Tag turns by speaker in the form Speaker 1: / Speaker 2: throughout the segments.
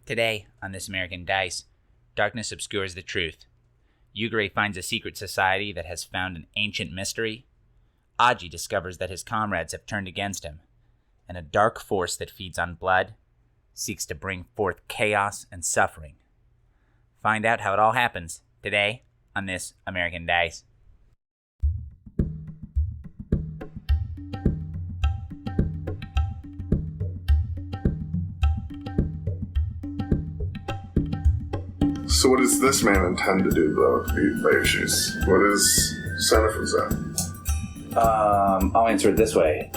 Speaker 1: Today, on This American Dice, darkness obscures the truth. Yugare finds a secret society that has found an ancient mystery. Aji discovers that his comrades have turned against him, and a dark force that feeds on blood seeks to bring forth chaos and suffering. Find out how it all happens today on This American Dice.
Speaker 2: So what does this man intend to do, though, to beat Bayushi's? What is Senefu's at?
Speaker 3: I'll answer it this way.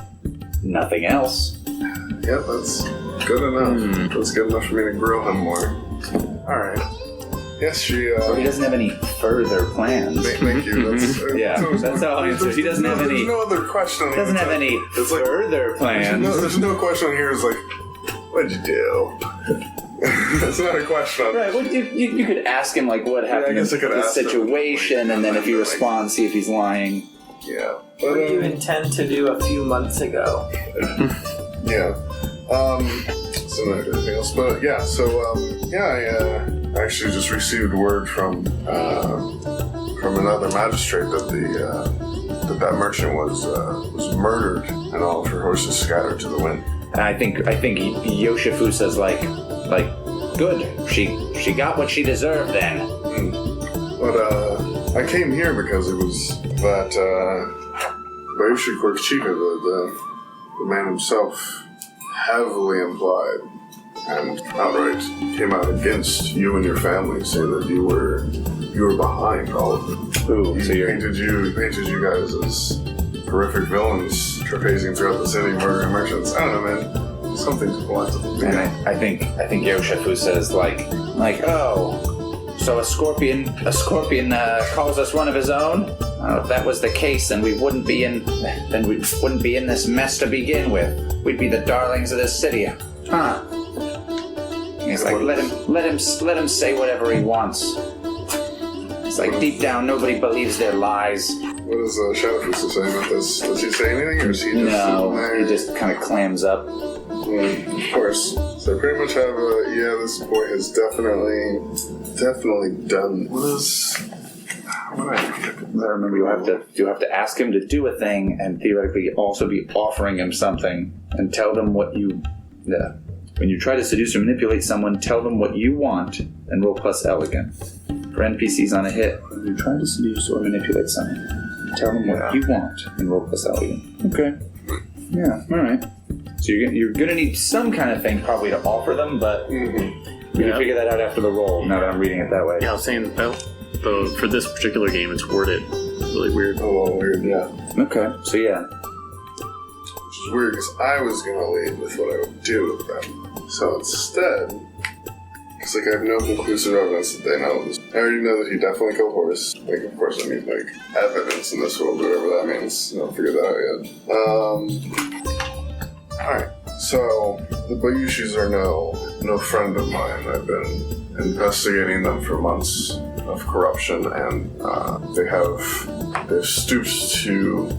Speaker 3: Nothing else.
Speaker 2: Yep, that's good enough. That's good enough for me to grill him more. Alright. Yes, she,
Speaker 3: So he doesn't have any further plans.
Speaker 2: Thank you. That's,
Speaker 3: Yeah, that's how I'll answer. He doesn't have any...
Speaker 2: There's no other question.
Speaker 3: Doesn't have any further plans.
Speaker 2: There's no question here is like, what'd you do? That's not a question.
Speaker 3: Right, well, you could ask him, like, what happened in the situation, and then if he responds, see if he's lying.
Speaker 2: Yeah.
Speaker 4: What do you intend to do a few months ago?
Speaker 2: Yeah. So not anything else, but yeah. So I actually just received word from another magistrate that that merchant was murdered and all of her horses scattered to the wind.
Speaker 3: And I think Yoshifu says, like, good. She got what she deserved then.
Speaker 2: But I came here because it was that Bayushi Korchika, the man himself, heavily implied and outright came out against you and your family, saying that you were behind all of it.
Speaker 3: Ooh,
Speaker 2: He painted you guys as horrific villains, trapezing throughout the city, murdering merchants. I don't know, man. Something to point to.
Speaker 3: And I think Yoshifu says, like, oh, so a scorpion calls us one of his own? If that was the case, then we wouldn't be in this mess to begin with. We'd be the darlings of this city, huh? He's like, let him say whatever he wants. It's like, deep down, nobody believes their lies.
Speaker 2: What does Shadowfist say about this? Does he say anything, or is he just...
Speaker 3: No, he just kind of clams up.
Speaker 2: Of course. So I pretty much have this boy has definitely done... What I
Speaker 3: remember, you have to ask him to do a thing, and theoretically also be offering him something, and tell them what you... When you try to seduce or manipulate someone, tell them what you want, and roll plus elegant. For NPCs on a hit, when you try to seduce or manipulate someone, tell them what you want, and roll plus elegant. Okay. Yeah, alright. So you're gonna need some kind of thing probably to offer them, but we can figure that out after the roll, now that I'm reading it that way.
Speaker 5: Yeah, I was saying, for this particular game, it's worded really weird.
Speaker 2: A little weird, yeah.
Speaker 3: Okay, so yeah.
Speaker 2: Which is weird, because I was going to lead with what I would do with them. So instead, because I have no conclusive evidence that they know this. I already know that he definitely killed Horus. Like, of course, I mean, like, evidence in this world, whatever that means. I don't figure that out yet. Alright, so the Bayushis are no friend of mine. I've been investigating them for months of corruption, and they've stooped to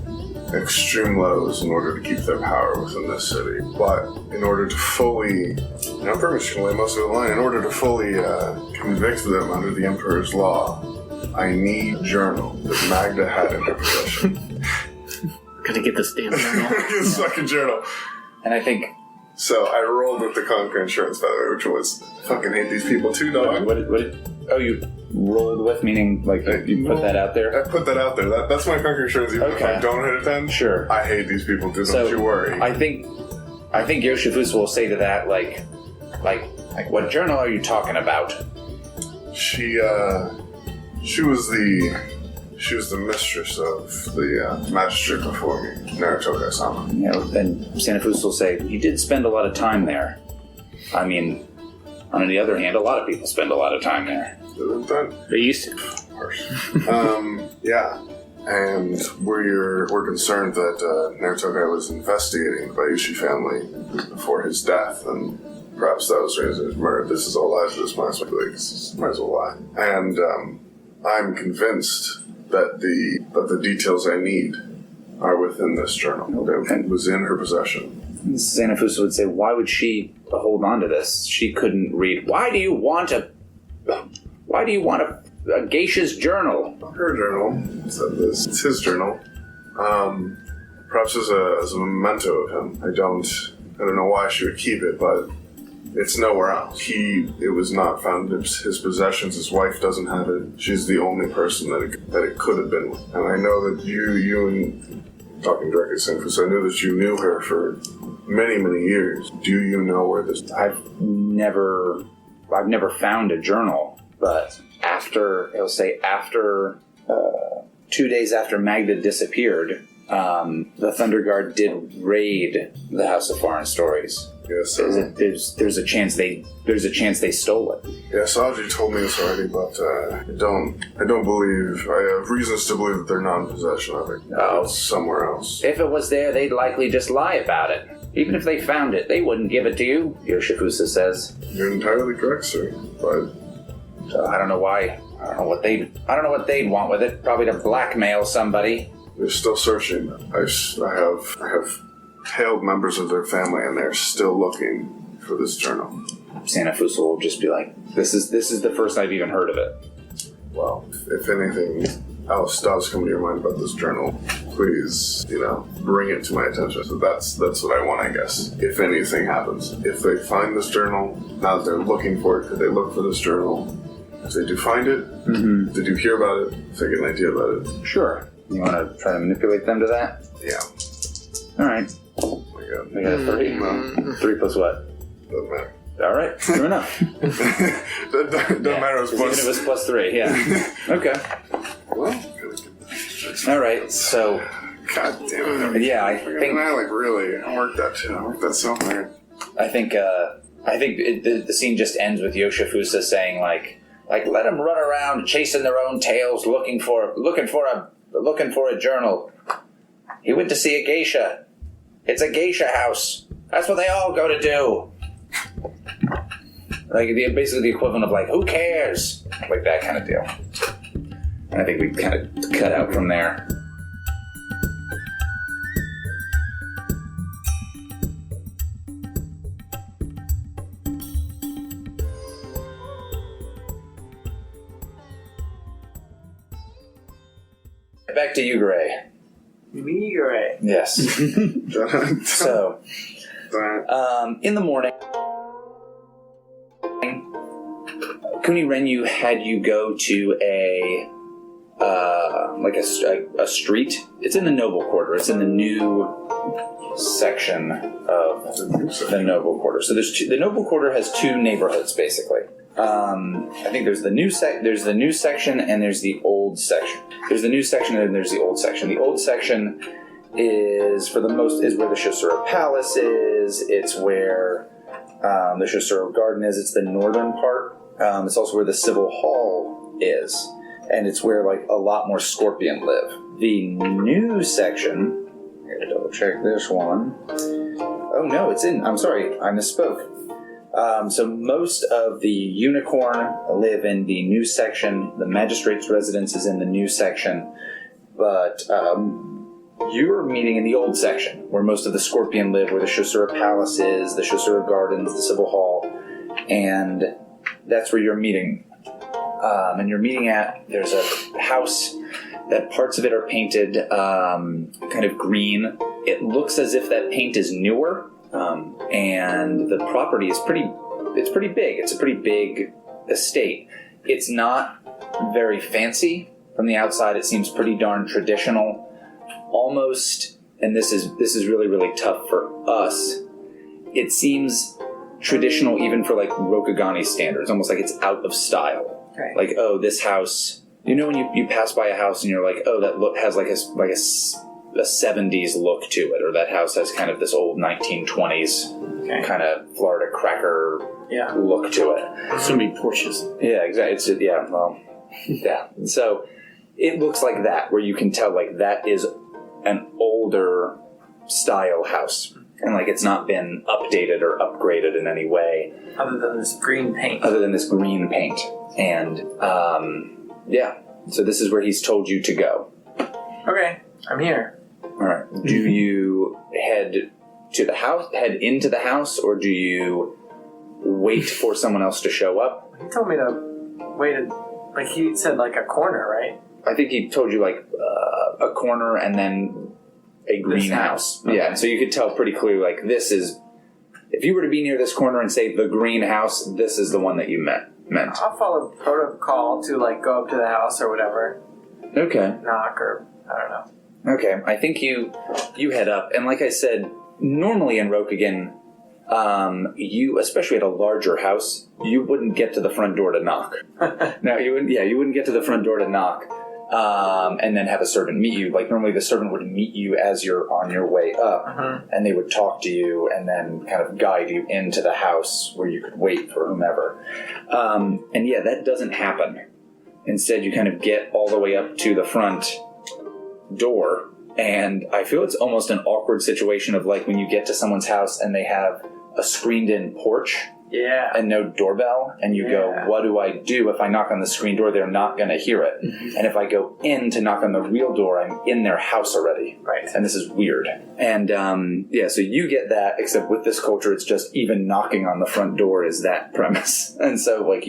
Speaker 2: extreme lows in order to keep their power within this city. But in order to fully, I'm pretty much going to lay most of the line, in order to fully convict them under the Emperor's law, I need a journal that Magda had in her possession.
Speaker 5: Gotta get this damn journal.
Speaker 2: This fucking journal.
Speaker 3: And I think...
Speaker 2: So I rolled with the Conquer Insurance, by the way, which was, fucking hate these people too, dog.
Speaker 3: Oh, you rolled with, meaning, like, you put that out there?
Speaker 2: I put that out there. That's my Conquer Insurance, even if I don't hit a 10.
Speaker 3: Sure.
Speaker 2: I hate these people too, don't you worry.
Speaker 3: I think Yoshifusa will say to that, like, what journal are you talking about?
Speaker 2: She was the mistress of the magistrate before me, Naratoga-sama.
Speaker 3: You know, then Senefusa will say, you did spend a lot of time there. I mean, on the other hand, a lot of people spend a lot of time there.
Speaker 5: They used to.
Speaker 2: Harsh. Yeah. And we're concerned that Naratoga was investigating the Bayushi family before his death, and perhaps that was the reason he was murdered. This is all lies. This might as well lie. And I'm convinced that the details I need are within this journal that was in her possession.
Speaker 3: Sanafusa would say, why would she hold on to this? She couldn't read. Why do you want a geisha's journal?
Speaker 2: Her journal said this. It's his journal. Perhaps as a memento of him. I don't know why she would keep it, but it's nowhere else. It was not found in his possessions. His wife doesn't have it. She's the only person that it could have been with. And I know that you and talking directly to Sanfus, I know that you knew her for many, many years. Do you know where this?
Speaker 3: I've never found a journal, but after 2 days after Magda disappeared, the Thunder Guard did raid the House of Foreign Stories.
Speaker 2: Yes,
Speaker 3: there's a chance they stole it.
Speaker 2: Yes, Aji told me this already, but I don't believe. I have reasons to believe that they're not in possession of it.
Speaker 3: Oh.
Speaker 2: It's somewhere else.
Speaker 3: If it was there, they'd likely just lie about it. Even if they found it, they wouldn't give it to you, Yoshifusa says.
Speaker 2: You're entirely correct, sir. But
Speaker 3: I don't know why. I don't know what they'd want with it. Probably to blackmail somebody.
Speaker 2: they're still searching. I have hailed members of their family, and they're still looking for this journal.
Speaker 3: Sanafusa will just be like, "This is the first I've even heard of it."
Speaker 2: Well, if anything else does come to your mind about this journal, please, bring it to my attention. So that's what I want, I guess. If anything happens, if they find this journal, now that they're looking for it, could they look for this journal? If they do find it, if they do hear about it, if they get an idea about it.
Speaker 3: Sure. You want to try to manipulate them to that?
Speaker 2: Yeah.
Speaker 3: All right.
Speaker 2: Oh my god.
Speaker 3: We got a 3. 3 plus what?
Speaker 2: Doesn't matter.
Speaker 3: All right. True enough.
Speaker 2: Doesn't matter. It's
Speaker 3: Even if it was plus 3, yeah. Okay.
Speaker 2: Well,
Speaker 3: all right. So.
Speaker 2: God damn it.
Speaker 3: Yeah, I think.
Speaker 2: I worked that so hard.
Speaker 3: I think the scene just ends with Yoshifusa saying like let them run around chasing their own tails, looking for a journal. He went to see a geisha. It's a geisha house. That's what they all go to do. Basically the equivalent of who cares? Like that kind of deal. And I think we kind of cut out from there. Back to Yugare.
Speaker 4: Yugare.
Speaker 3: Yes. So, in the morning, Kuni Renyu had you go to a street. It's in the Noble Quarter. It's in the new section of the Noble Quarter. So the Noble Quarter has 2 neighborhoods basically. I think there's the new section and there's the old section. There's the new section and there's the old section. The old section is where the Shosuro Palace is. It's where the Shosuro Garden is. It's the northern part. It's also where the Civil Hall is, and it's where a lot more Scorpion live. The new section. I gotta double check this one. Oh no, it's in. I'm sorry, I misspoke. So most of the Unicorn live in the new section. The Magistrates' residence is in the new section. But you're meeting in the old section, where most of the Scorpion live, where the Shosuro Palace is, the Shosuro Gardens, the Civil Hall. And that's where you're meeting. And you're meeting there's a house that parts of it are painted kind of green. It looks as if that paint is newer. And the property is pretty big. It's a pretty big estate. It's not very fancy. From the outside, it seems pretty darn traditional. Almost, and this is really, really tough for us, it seems traditional even for Rokugan standards, almost like it's out of style.
Speaker 4: Right.
Speaker 3: This house, when you pass by a house and you're like, oh, that has a 70s look to it, or that house has kind of this old 1920s kind of Florida cracker look to it.
Speaker 5: So many Porsches.
Speaker 3: Yeah, exactly. Yeah. So it looks like that, where you can tell that is an older style house, and it's not been updated or upgraded in any way.
Speaker 4: Other than this green paint.
Speaker 3: And so this is where he's told you to go.
Speaker 4: Okay, I'm here.
Speaker 3: All right. Do you head to the house, head into the house, or do you wait for someone else to show up?
Speaker 4: He told me to wait. Like he said, like a corner, right?
Speaker 3: I think he told you like a corner and then a greenhouse.
Speaker 4: Okay.
Speaker 3: Yeah, so you could tell pretty clearly, like, this is, if you were to be near this corner and say the greenhouse, this is the one that you meant.
Speaker 4: I'll follow protocol to like go up to the house or whatever.
Speaker 3: Okay.
Speaker 4: Knock or I don't know.
Speaker 3: Okay, I think you head up, and like I said, normally in Rokugan, you, especially at a larger house, you wouldn't get to the front door to knock. No, you wouldn't. Yeah, you wouldn't get to the front door to knock, and then have a servant meet you. Like normally, the servant would meet you as you're on your way up, and they would talk to you and then kind of guide you into the house where you could wait for whomever. And yeah, that doesn't happen. Instead, you kind of get all the way up to the front door, and I feel it's almost an awkward situation of like when you get to someone's house and they have a screened-in porch
Speaker 4: Yeah.
Speaker 3: and no doorbell, and you go, what do I do if I knock on the screen door? They're not going to hear it. And if I go in to knock on the real door, I'm in their house already.
Speaker 4: Right.
Speaker 3: And this is weird. And yeah, so you get that, except with this culture, it's just even knocking on the front door is that premise. And so, like,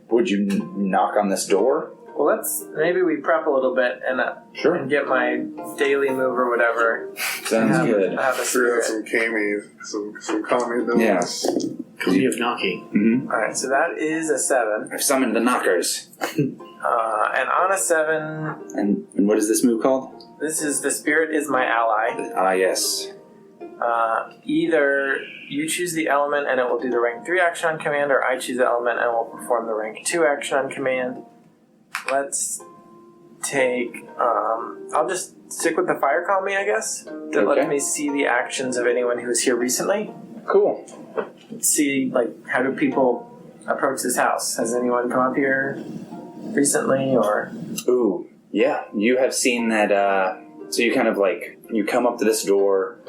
Speaker 3: would you knock on this door?
Speaker 4: Well, maybe we prep a little bit and
Speaker 3: Sure.
Speaker 4: and get my daily move or whatever.
Speaker 3: Sounds good.
Speaker 4: Have a
Speaker 2: Sure,
Speaker 4: spirit.
Speaker 2: some kami, some kami abilities.
Speaker 5: Company of knocking.
Speaker 3: Mm-hmm.
Speaker 4: All right, so that is a 7,
Speaker 3: I've summoned the knockers.
Speaker 4: and on a 7,
Speaker 3: And what is this move called?
Speaker 4: this is the spirit is my ally.
Speaker 3: Ah, yes.
Speaker 4: Either you choose the element and it will do the rank 3 action on command, or I choose the element and will perform the rank 2 action on command. Let's take, I'll just stick with the fire kami, I guess. That
Speaker 3: Okay.
Speaker 4: lets me see the actions of anyone who was here recently.
Speaker 3: Cool.
Speaker 4: See, like, how do people approach this house? Has anyone come up here recently, or?
Speaker 3: Ooh, yeah. You have seen that, so you kind of like, you come up to this door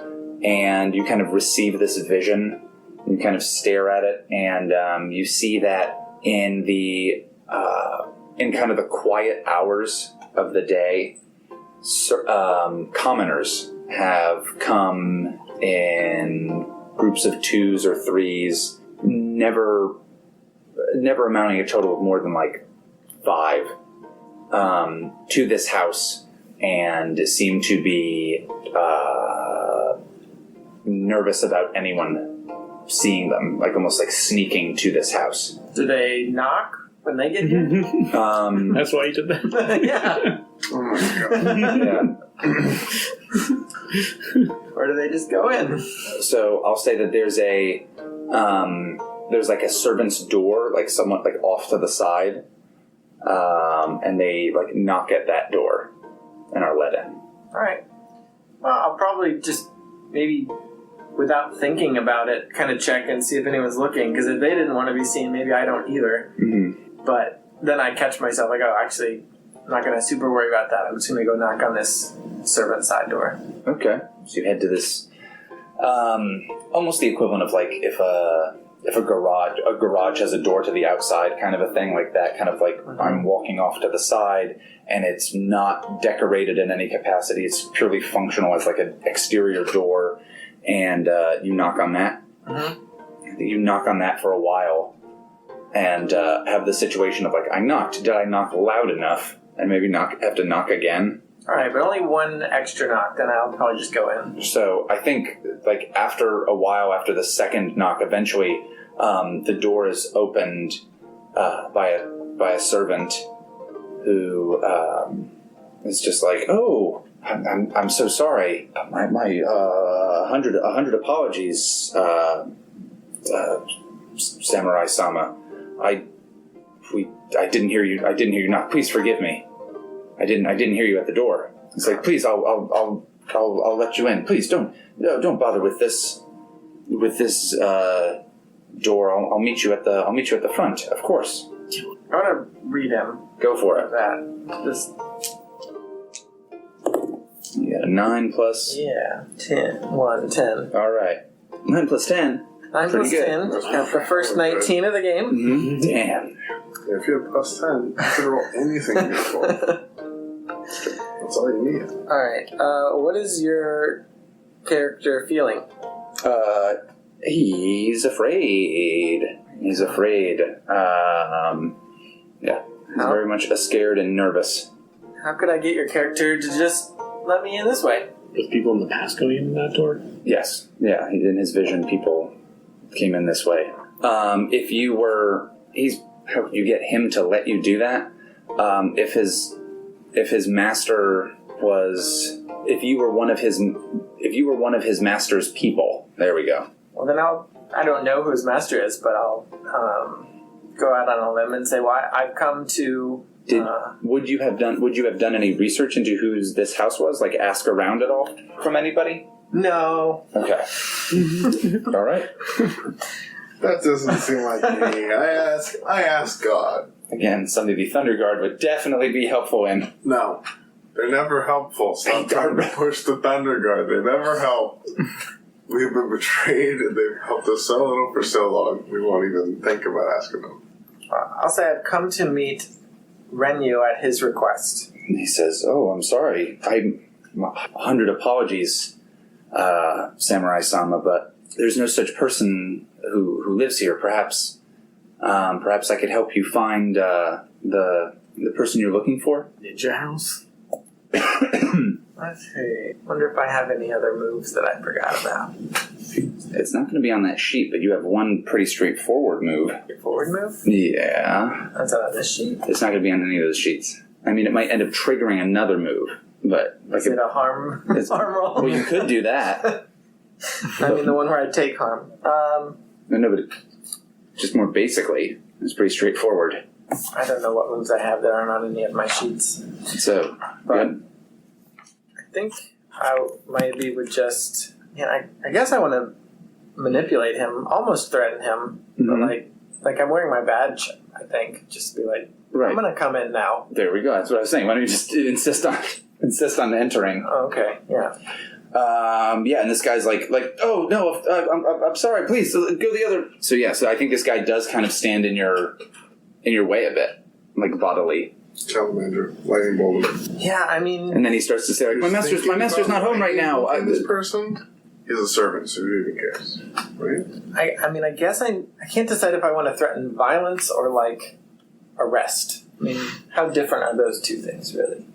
Speaker 3: and you kind of receive this vision. You kind of stare at it, and you see that in the, in kind of the quiet hours of the day, commoners have come in groups of 2s or 3s, never amounting a total of more than like 5, to this house, and seem to be nervous about anyone seeing them, like almost like sneaking to this house.
Speaker 4: Do they knock when they get here?
Speaker 5: That's why you did that.
Speaker 4: Yeah.
Speaker 2: Oh my god.
Speaker 3: Yeah.
Speaker 4: Or do they just go in?
Speaker 3: So I'll say that there's like a servant's door, like somewhat like off to the side, and they like knock at that door and are let in.
Speaker 4: Alright. Well, I'll probably just maybe, without thinking about it, kind of check and see if anyone's looking, because if they didn't want to be seen, maybe I don't either.
Speaker 3: Mm-hmm.
Speaker 4: But then I catch myself, like, oh, actually, I'm not going to super worry about that. I'm just going to go knock on this servant side door.
Speaker 3: Okay, so you head to this, almost the equivalent of like if a garage has a door to the outside, kind of a thing like that. Kind of like I'm walking off to the side, and it's not decorated in any capacity. It's purely functional as like an exterior door, and you knock on that.
Speaker 4: Mm-hmm.
Speaker 3: You knock on that for a while, and have the situation of like, I knocked. Did I knock loud enough? And maybe have to knock again.
Speaker 4: Alright, but only one extra knock, then I'll probably just go in.
Speaker 3: So I think, like, after a while, after the second knock, eventually the door is opened by a servant who is just like, "Oh, I'm so sorry. My 100 apologies, Samurai Sama. I didn't hear you. I didn't hear you knock. Please forgive me. I didn't hear you at the door." It's like, please, I'll let you in. Please don't bother with this door. I'll meet you at the front, of course.
Speaker 4: I want to read him.
Speaker 3: Go for it.
Speaker 4: That. Just,
Speaker 3: You got a 9 plus.
Speaker 4: yeah, 10. 1, 10.
Speaker 3: All right, 9 plus 10.
Speaker 4: 9
Speaker 3: Pretty
Speaker 4: plus
Speaker 3: good.
Speaker 4: 10. Got the first 19 of the game.
Speaker 3: Mm-hmm. Damn.
Speaker 2: If you have plus 10, you can roll anything before. That's all you need.
Speaker 4: Alright, what is your character feeling?
Speaker 3: He's afraid. He's afraid. Yeah. He's very much scared and nervous.
Speaker 4: How could I get your character to just let me in this way?
Speaker 5: With people in the past going in that door?
Speaker 3: Yes. Yeah, in his vision, people came in this way. If you were... How could you get him to let you do that? If his master was... If you were one of his master's people. There we go.
Speaker 4: Well, then I don't know who his master is, but I'll go out on a limb and say, well, I've come to... Would you have done any research into who this house was? Like, ask around at all from anybody? No.
Speaker 3: Okay. All right.
Speaker 2: That doesn't seem like me. I ask God.
Speaker 3: Again, something the Thunder Guard would definitely be helpful in.
Speaker 2: No. They're never helpful. Stop trying to push the Thunder Guard. They never help. We've been betrayed and they've helped us so little for so long. We won't even think about asking them.
Speaker 4: I'll say I've come to meet Renyu at his request.
Speaker 3: He says, "Oh, I'm sorry. 100 apologies, Samurai-sama, but there's no such person who lives here. Perhaps I could help you find the person you're looking for."
Speaker 5: Ninja house?
Speaker 4: Let's see. Wonder if I have any other moves that I forgot about.
Speaker 3: It's not going to be on that sheet, but you have one pretty straightforward move.
Speaker 4: Forward move?
Speaker 3: Yeah.
Speaker 4: That's not on this sheet.
Speaker 3: It's not going to be on any of those sheets. I mean, it might end up triggering another move, but...
Speaker 4: Is it a harm roll?
Speaker 3: Well, you could do that.
Speaker 4: I mean, the one where I take harm.
Speaker 3: No, but just more basically, it's pretty straightforward.
Speaker 4: I don't know what moves I have that aren't on any of my sheets.
Speaker 3: So, good.
Speaker 4: I think I maybe would just... Yeah, I guess I want to manipulate him, almost threaten him, but like I'm wearing my badge, I think. Just be like,
Speaker 3: Right.
Speaker 4: I'm going to come in now.
Speaker 3: There we go. That's what I was saying. Why don't you just insist on entering?
Speaker 4: Oh, okay, yeah.
Speaker 3: Yeah, and this guy's like, oh no, I'm sorry, please go the other. So yeah, so I think this guy does kind of stand in your way a bit, like bodily.
Speaker 2: Salamander, lightning bolt him.
Speaker 4: Yeah, I mean...
Speaker 3: And then he starts to say, like, my master's not home right now.
Speaker 2: This person is a servant, so who even cares, right?
Speaker 4: I mean, I guess I can't decide if I want to threaten violence or, like, arrest. I mean, how different are those two things, really?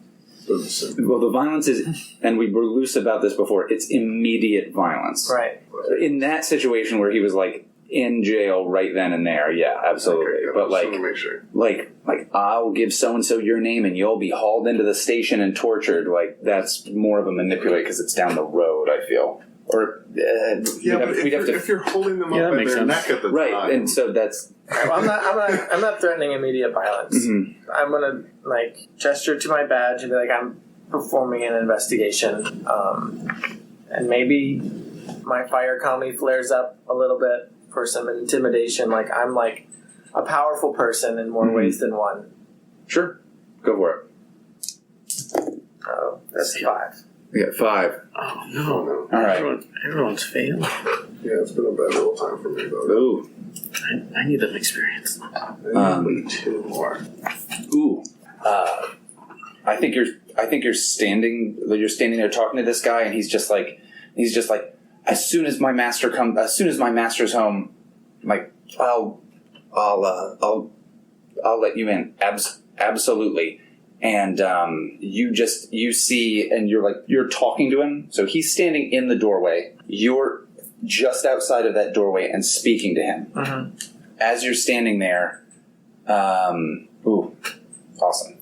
Speaker 3: Well, the violence is, and we were loose about this before, it's immediate violence.
Speaker 4: Right.
Speaker 3: In that situation where he was, like, in jail right then and there, yeah, absolutely.
Speaker 2: Okay, yeah,
Speaker 3: but like,
Speaker 2: make sure.
Speaker 3: like I'll give so and so your name and you'll be hauled into the station and tortured. Like that's more of a manipulate because it's down the road. I feel, or
Speaker 2: if you're holding them up by their neck at the
Speaker 3: right,
Speaker 2: time,
Speaker 3: and so that's.
Speaker 4: Well, I'm not threatening immediate violence.
Speaker 3: Mm-hmm.
Speaker 4: I'm gonna like gesture to my badge and be like, I'm performing an investigation, and maybe my fire calmly flares up a little bit for some intimidation. Like I'm like a powerful person in more ways than one.
Speaker 3: Sure, go for it.
Speaker 4: Oh, that's 5.
Speaker 3: We got 5.
Speaker 5: Oh, no.
Speaker 3: All right.
Speaker 5: Everyone's failed.
Speaker 2: Yeah, it's been a bad little time for me, though.
Speaker 3: Ooh.
Speaker 5: I need that experience.
Speaker 2: Only 2 more.
Speaker 3: Ooh. I think you're standing there talking to this guy, and he's just like, as soon as my master's home, like I'll let you in. Absolutely. And you see, and you're talking to him. So he's standing in the doorway. You're just outside of that doorway and speaking to him.
Speaker 4: Mm-hmm.
Speaker 3: As you're standing there, ooh, awesome.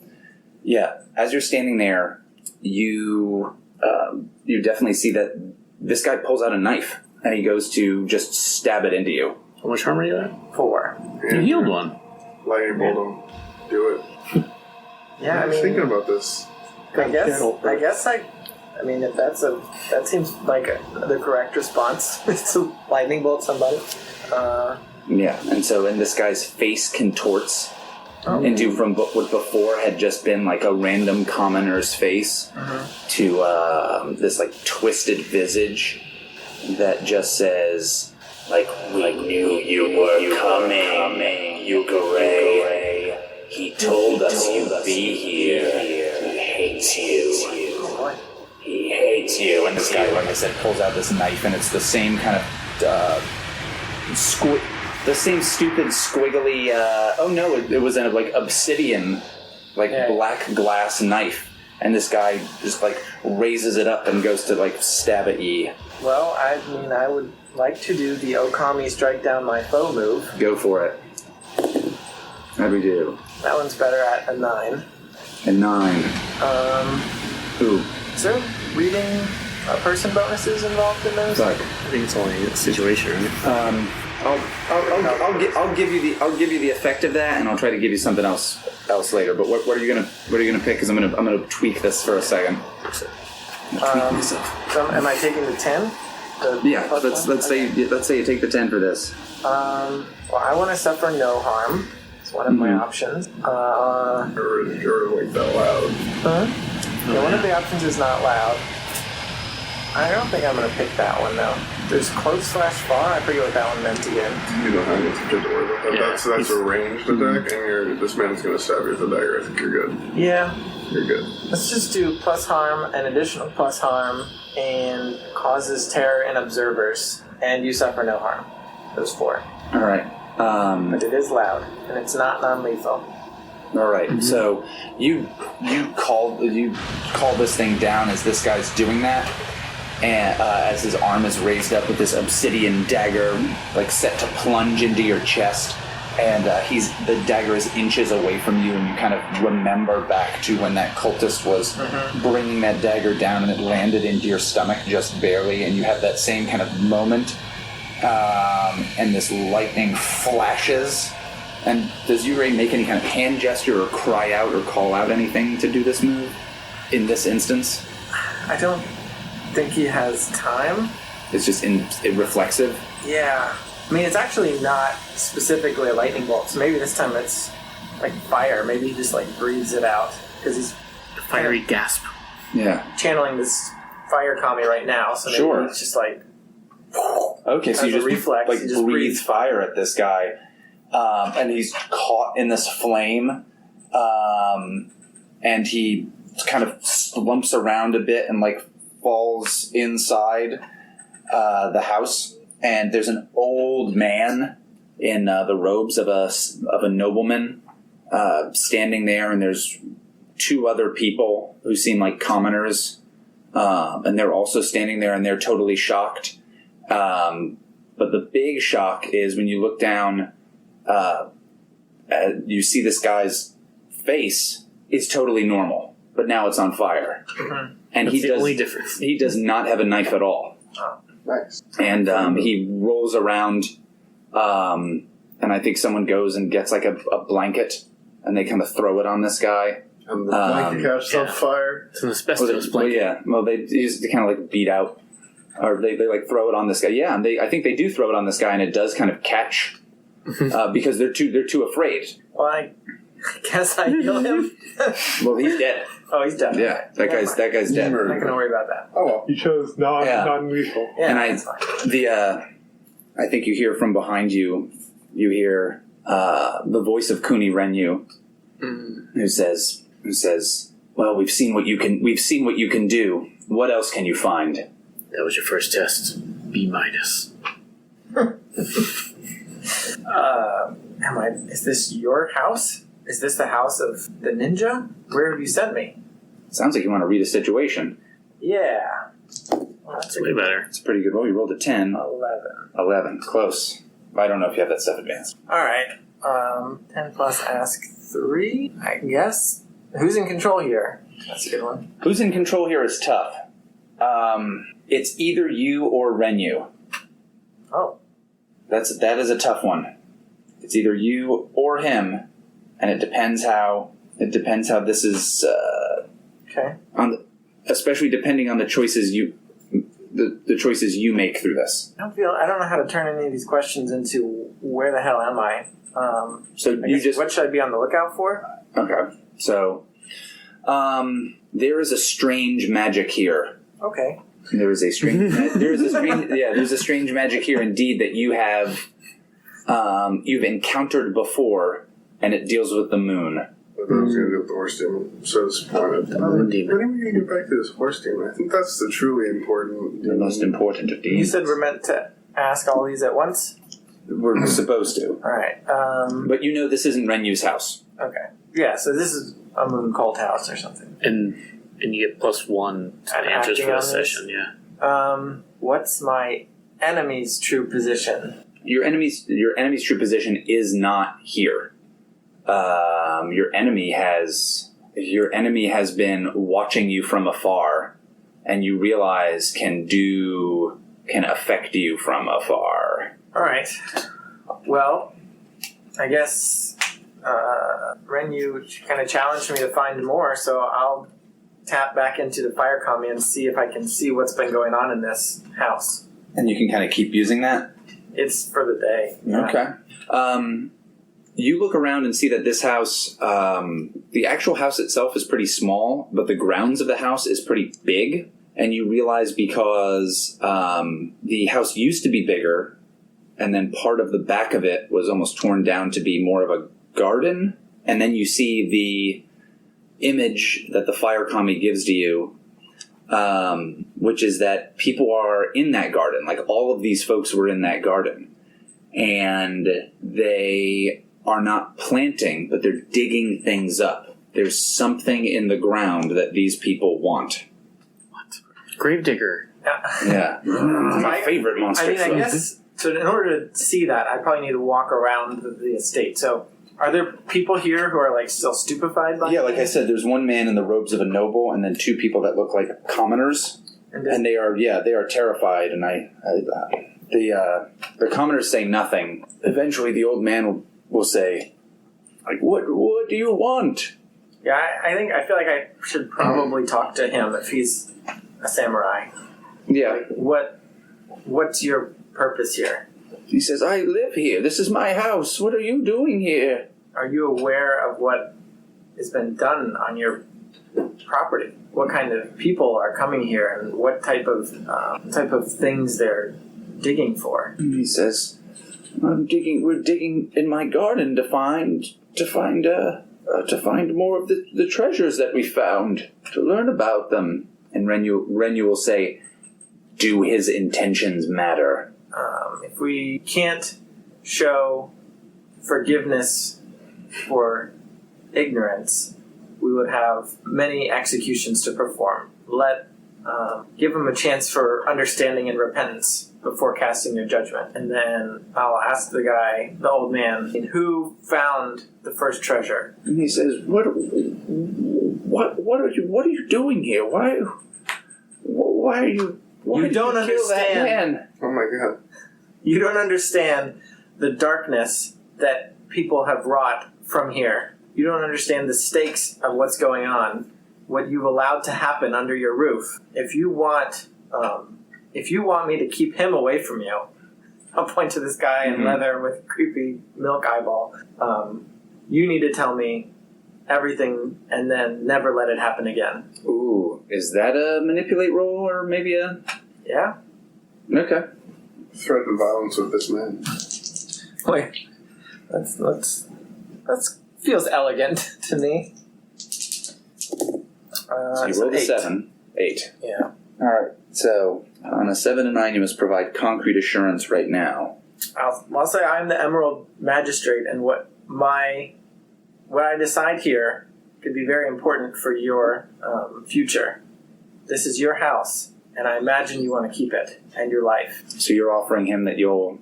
Speaker 3: Yeah, as you're standing there, you definitely see that this guy pulls out a knife and he goes to just stab it into you.
Speaker 5: How much harm are you at?
Speaker 4: 4.
Speaker 5: You healed one.
Speaker 2: Lightning bolt him. Do it.
Speaker 4: Yeah,
Speaker 2: I was thinking about this.
Speaker 4: I mean, if that seems like the correct response is to lightning bolt somebody.
Speaker 3: Yeah, and this guy's face contorts into from what before had just been like a random commoner's face to this like twisted visage that just says like, we knew you were coming, Yugare. He told us you'd be here. He hates you. He hates you. And this guy, like I said, pulls out this knife, and it's the same kind of the same stupid squiggly. It was a like obsidian, black glass knife. And this guy just like raises it up and goes to like stab at ye.
Speaker 4: Well, I would like to do the Okami strike down my foe move.
Speaker 3: Go for it. How do we do?
Speaker 4: That one's better at a 9.
Speaker 3: A 9. Ooh.
Speaker 4: Is there reading person bonuses involved in those?
Speaker 3: Fuck.
Speaker 5: I think it's only a situation, right?
Speaker 3: I'll give you the effect of that, and I'll try to give you something else later. But what are you gonna pick? Because I'm gonna tweak this for a second.
Speaker 4: So am I taking the 10?
Speaker 3: Yeah. Let's say you take the 10 for this.
Speaker 4: Well, I want to suffer no harm. It's one of my options.
Speaker 2: You're like that loud.
Speaker 4: Yeah, one of the options is not loud. I don't think I'm going to pick that one, though. There's close/far. I forget what that one meant again.
Speaker 2: You don't have to worry about that.
Speaker 5: Yeah,
Speaker 2: That's a ranged attack, and this man's going to stab you with a dagger. I think you're good.
Speaker 4: Yeah.
Speaker 2: You're good.
Speaker 4: Let's just do plus harm, an additional plus harm, and causes terror in observers, and you suffer no harm. Those 4.
Speaker 3: All right.
Speaker 4: But it is loud, and it's not non-lethal.
Speaker 3: All right. So you call this thing down as this guy's doing that. And as his arm is raised up with this obsidian dagger, like set to plunge into your chest, and the dagger is inches away from you, and you kind of remember back to when that cultist was bringing that dagger down, and it landed into your stomach just barely, and you have that same kind of moment, and this lightning flashes. And does Yugare make any kind of hand gesture or cry out or call out anything to do this move in this instance?
Speaker 4: I don't think he has time.
Speaker 3: It's just reflexive.
Speaker 4: Yeah. I mean, it's actually not specifically a lightning bolt, so maybe this time it's like fire. Maybe he just like breathes it out, because he's
Speaker 5: A fiery gasp.
Speaker 3: Yeah.
Speaker 4: channeling this fire kami right now, so maybe
Speaker 3: Sure.
Speaker 4: it's just like...
Speaker 3: Okay, so
Speaker 4: As
Speaker 3: you
Speaker 4: a
Speaker 3: just
Speaker 4: reflex,
Speaker 3: like
Speaker 4: you just
Speaker 3: breathe
Speaker 4: breathe.
Speaker 3: fire at this guy, and he's caught in this flame, and he kind of slumps around a bit and like falls inside the house. And there's an old man in the robes of a nobleman standing there, and there's 2 other people who seem like commoners, and they're also standing there, and they're totally shocked. But the big shock is when you look down, you see this guy's face is totally normal, but now it's on fire.
Speaker 4: Mhm.
Speaker 3: And
Speaker 5: That's the only difference.
Speaker 3: He does not have a knife at all.
Speaker 2: Nice.
Speaker 3: And he rolls around, and I think someone goes and gets like a blanket, and they kind of throw it on this guy.
Speaker 2: And the blanket catches on fire.
Speaker 5: It's an asbestos blanket.
Speaker 3: They kind of like beat out, or they like throw it on this guy. Yeah, and I think they do throw it on this guy, and it does kind of catch because they're too afraid.
Speaker 4: Well, I guess I heal him.
Speaker 3: Well, he's dead.
Speaker 4: Oh, he's dead.
Speaker 3: Yeah, that guy's dead.
Speaker 4: I'm not going to worry about that.
Speaker 2: Oh well.
Speaker 6: You chose non-lethal.
Speaker 4: Yeah,
Speaker 3: And
Speaker 4: that's fine.
Speaker 3: I think you hear from behind you. You hear the voice of Kuni Renyu, who says, "Well, we've seen what you can do. What else can you find?"
Speaker 5: That was your first test. B-.
Speaker 4: Is this your house? Is this the house of the ninja? Where have you sent me?
Speaker 3: Sounds like you want to read a situation.
Speaker 4: Yeah. Well, that's
Speaker 5: It's way better.
Speaker 3: It's a pretty good roll. You rolled a 10. 11. Close. I don't know if you have that stuff advanced.
Speaker 4: Alright. 10 plus ask 3, I guess. Who's in control here? That's a good one.
Speaker 3: Who's in control here is tough. It's either you or Renyu.
Speaker 4: Oh.
Speaker 3: That is a tough one. It's either you or him, and it depends how this is.
Speaker 4: Okay.
Speaker 3: Especially depending on the choices you make through this.
Speaker 4: I don't know how to turn any of these questions into where the hell am I? What should I be on the lookout for?
Speaker 3: Okay. So, there is a strange magic here.
Speaker 4: Okay.
Speaker 3: There's a strange magic here indeed that you have you've encountered before, and it deals with the moon.
Speaker 2: I thought I was going to do with the horse demon. I'm so disappointed. When are we going to get back to this horse demon? I think that's the truly important.
Speaker 3: The most important of demons.
Speaker 4: You said we're meant to ask all these at once?
Speaker 3: We're supposed to.
Speaker 4: Alright.
Speaker 3: But you know this isn't Renyu's house.
Speaker 4: Okay. Yeah, so this is a moon cult house or something.
Speaker 5: And you get +1 to
Speaker 4: At
Speaker 5: answers
Speaker 4: acting
Speaker 5: for
Speaker 4: on
Speaker 5: this
Speaker 4: this?
Speaker 5: session, yeah.
Speaker 4: What's my enemy's true position?
Speaker 3: Your enemy's true position is not here. Your enemy has been watching you from afar, and you realize can affect you from afar.
Speaker 4: Alright. Well, I guess Renyu kind of challenged me to find more, so I'll tap back into the fire kami and see if I can see what's been going on in this house.
Speaker 3: And you can kind of keep using that?
Speaker 4: It's for the day. Yeah.
Speaker 3: Okay. You look around and see that this house, the actual house itself is pretty small, but the grounds of the house is pretty big. And you realize because the house used to be bigger, and then part of the back of it was almost torn down to be more of a garden. And then you see the image that the fire kami gives to you, which is that people are in that garden. Like all of these folks were in that garden. And they are not planting, but they're digging things up. There's something in the ground that these people want.
Speaker 5: Gravedigger.
Speaker 3: Yeah. My favorite monster.
Speaker 4: I guess, so in order to see that, I probably need to walk around the estate. So, are there people here who are, like, still stupefied by
Speaker 3: Yeah, like I said, there's one man in the robes of a noble, and then two people that look like commoners. And they are terrified, and the commoners say nothing. Eventually, the old man will say, like, what do you want?
Speaker 4: Yeah, I feel like I should probably talk to him if he's a samurai.
Speaker 3: Yeah.
Speaker 4: What's your purpose here?
Speaker 3: He says, I live here. This is my house. What are you doing here?
Speaker 4: Are you aware of what has been done on your property? What kind of people are coming here, and what type of things they're digging for?
Speaker 3: He says, we're digging in my garden to find more of the treasures that we found, to learn about them. And Renyu will say, do his intentions matter?
Speaker 4: If we can't show forgiveness for ignorance, we would have many executions to perform. Give him a chance for understanding and repentance before casting your judgment. And then I'll ask the guy, the old man, who found the first treasure?
Speaker 3: And he says, what are you doing here? Why are you
Speaker 4: You don't
Speaker 3: kill that
Speaker 4: understand.
Speaker 3: man?
Speaker 2: Oh my god.
Speaker 4: You don't understand the darkness that people have wrought from here. You don't understand the stakes of what's going on, what you've allowed to happen under your roof. If you want me to keep him away from you, I'll point to this guy in leather with creepy milk eyeball. You need to tell me everything and then never let it happen again.
Speaker 3: Ooh, is that a manipulate roll or maybe a...
Speaker 4: Yeah?
Speaker 3: Okay.
Speaker 2: Threaten violence with this man.
Speaker 4: Wait. That's feels elegant to me.
Speaker 3: So you rolled a
Speaker 4: 8.
Speaker 3: 7. 8.
Speaker 4: Yeah.
Speaker 3: Alright, so on a 7 and 9 you must provide concrete assurance right now.
Speaker 4: I'll say I'm the Emerald Magistrate, and what I decide here could be very important for your future. This is your house, and I imagine you want to keep it and your life.
Speaker 3: So you're offering him that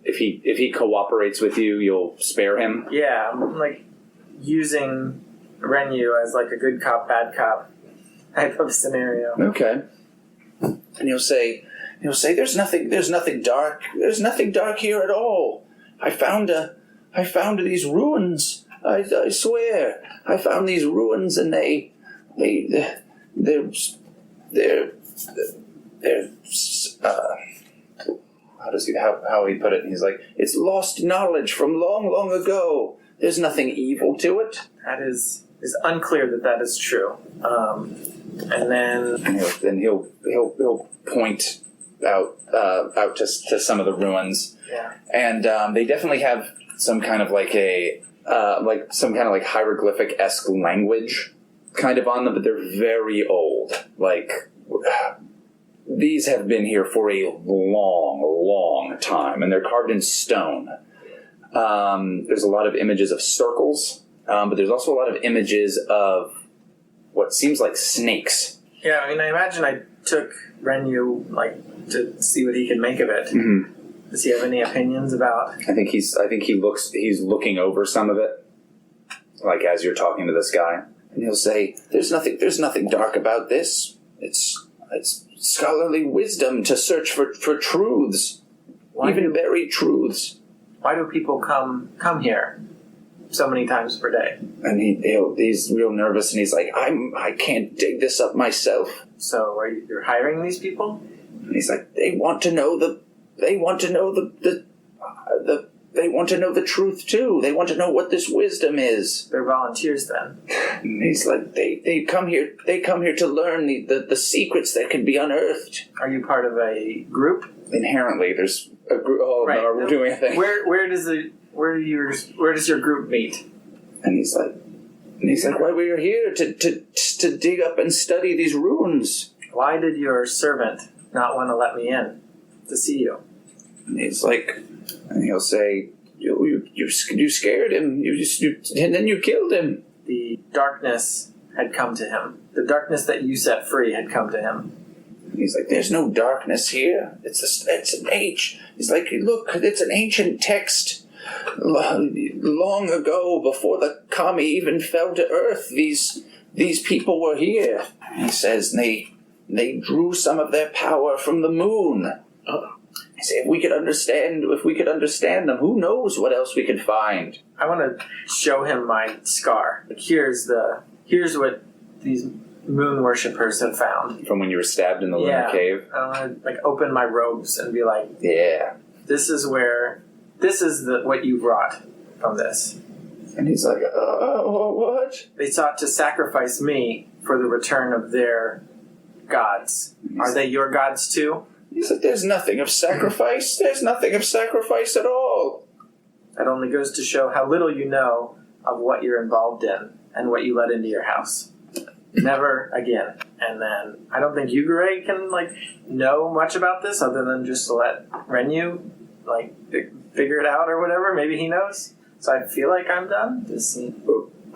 Speaker 3: if he cooperates with you, you'll spare him?
Speaker 4: Yeah, I'm like using Renyu as like a good cop, bad cop type of scenario.
Speaker 3: Okay. And he'll say there's nothing dark here at all. I found these ruins. I swear, I found these ruins, and they're how he put it? And he's like, it's lost knowledge from long, long ago. There's nothing evil to it.
Speaker 4: That is unclear that is true. And then
Speaker 3: he'll point out to some of the ruins.
Speaker 4: Yeah.
Speaker 3: And they definitely have some kind of like a like some kind of like hieroglyphic-esque language kind of on them, but they're very old. Like, these have been here for a long, long time, and they're carved in stone. There's a lot of images of circles, but there's also a lot of images of what seems like snakes.
Speaker 4: Yeah, I mean, I imagine I took Renyu, like, to see what he could make of it.
Speaker 3: Mm-hmm.
Speaker 4: Does he have any opinions about?
Speaker 3: I think he's looking over some of it, like as you're talking to this guy, and he'll say, "There's nothing dark about this. It's scholarly wisdom to search for truths, even buried truths."
Speaker 4: Why do people come here so many times per day?
Speaker 3: And he's real nervous, and he's like, I can't dig this up myself.
Speaker 4: So you're hiring these people?
Speaker 3: And he's like, they want to know the truth too. They want to know what this wisdom is.
Speaker 4: They're volunteers then.
Speaker 3: And he's like, they come here to learn the secrets that can be unearthed.
Speaker 4: Are you part of a group?
Speaker 3: Inherently, there's a group. Oh, right. No, we're doing a thing.
Speaker 4: Where does your group meet?
Speaker 3: And he's like, well, we're here to dig up and study these runes.
Speaker 4: Why did your servant not want to let me in to see you?
Speaker 3: And he's like, and he'll say, you scared him, and then you killed him.
Speaker 4: The darkness had come to him. The darkness that you set free had come to him.
Speaker 3: And he's like, there's no darkness here. It's an age. He's like, look, it's an ancient text. Long ago, before the kami even fell to earth, these people were here. He says they drew some of their power from the moon. He said, if we could understand them, who knows what else we could find.
Speaker 4: I want to show him my scar. Like, here's what these moon worshippers have found.
Speaker 3: From when you were stabbed in the lunar cave?
Speaker 4: I want to open my robes and be like,
Speaker 3: yeah.
Speaker 4: This is what you brought from this.
Speaker 3: And he's like, what?
Speaker 4: They sought to sacrifice me for the return of their gods. Are they your gods too?
Speaker 3: He said, there's nothing of sacrifice. There's nothing of sacrifice at all.
Speaker 4: That only goes to show how little you know of what you're involved in and what you let into your house. Never again. And then I don't think Yugare can know much about this other than just to let Renyu figure it out or whatever. Maybe he knows. So I feel like I'm done.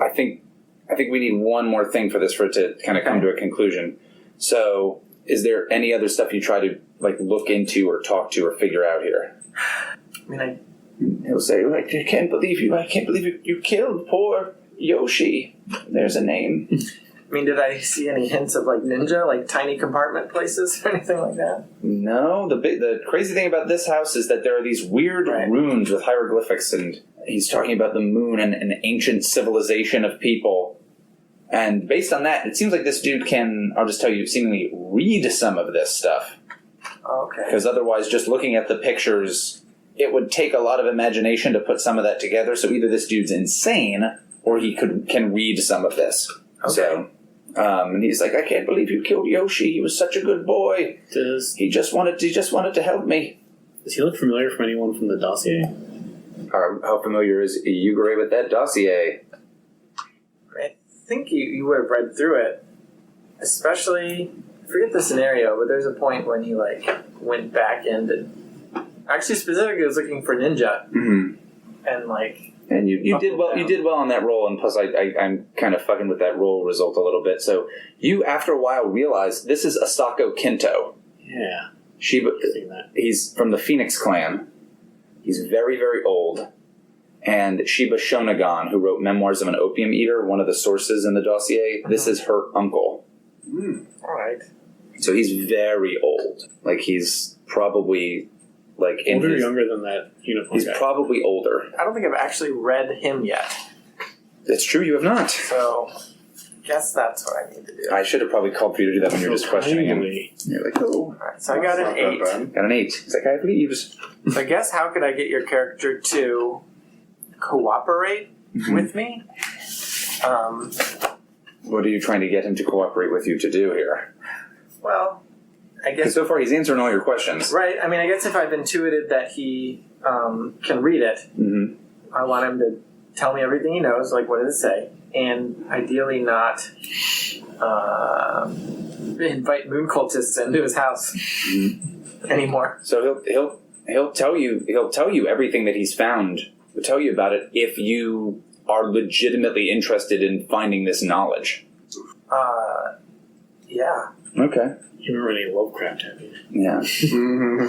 Speaker 3: I think we need one more thing for this for it to kind of come to a conclusion. So, is there any other stuff you try to look into or talk to or figure out here?
Speaker 4: I mean,
Speaker 3: he'll say, I can't believe you killed poor Yoshi. There's a name.
Speaker 4: I mean, did I see any hints of ninja, tiny compartment places or anything like that?
Speaker 3: No. The crazy thing about this house is that there are these weird runes with hieroglyphics, and he's talking about the moon and an ancient civilization of people. And based on that, it seems like this dude can, I'll just tell you, seemingly read some of this stuff.
Speaker 4: Okay.
Speaker 3: Because otherwise, just looking at the pictures, it would take a lot of imagination to put some of that together. So either this dude's insane, or he can read some of this.
Speaker 4: Okay.
Speaker 3: So, and he's like, I can't believe you killed Yoshi. He was such a good boy. He just wanted to help me.
Speaker 5: Does he look familiar from anyone from the dossier?
Speaker 3: How familiar is Yugare with that dossier?
Speaker 4: I think you would have read through it. Especially, I forget the scenario, but there's a point when he went back into. Actually, specifically, was looking for ninja,
Speaker 3: and you did well. You did well on that roll, and plus, I'm kind of fucking with that roll result a little bit. So you, after a while, realize this is Asako Kinto.
Speaker 5: Yeah,
Speaker 3: he's from the Phoenix Clan. He's very, very old. And Shiba Shonagon, who wrote Memoirs of an Opium Eater, one of the sources in the dossier, this is her uncle.
Speaker 4: All right.
Speaker 3: So he's very old. He's probably
Speaker 5: older or younger than that uniform
Speaker 3: He's
Speaker 5: guy?
Speaker 3: probably older.
Speaker 4: I don't think I've actually read him yet.
Speaker 3: It's true, you have not.
Speaker 4: So, I guess that's what I need to do.
Speaker 3: I should have probably called for you to do that when you were just questioning him. You're like, oh.
Speaker 4: Alright, so I got an 8.
Speaker 3: Got an 8. He's like, I have leaves.
Speaker 4: So I guess how could I get your character to cooperate with me?
Speaker 3: What are you trying to get him to cooperate with you to do here?
Speaker 4: Well, I guess...
Speaker 3: Because so far he's answering all your questions.
Speaker 4: Right, I mean, I guess if I've intuited that he can read it, I want him to tell me everything he knows, like what did it say, and ideally not invite moon cultists into his house anymore.
Speaker 3: So he'll tell you everything that he's found. He'll tell you about it if you are legitimately interested in finding this knowledge.
Speaker 4: Yeah.
Speaker 3: Okay.
Speaker 5: You remember any Lovecraft heavy?
Speaker 3: Yeah.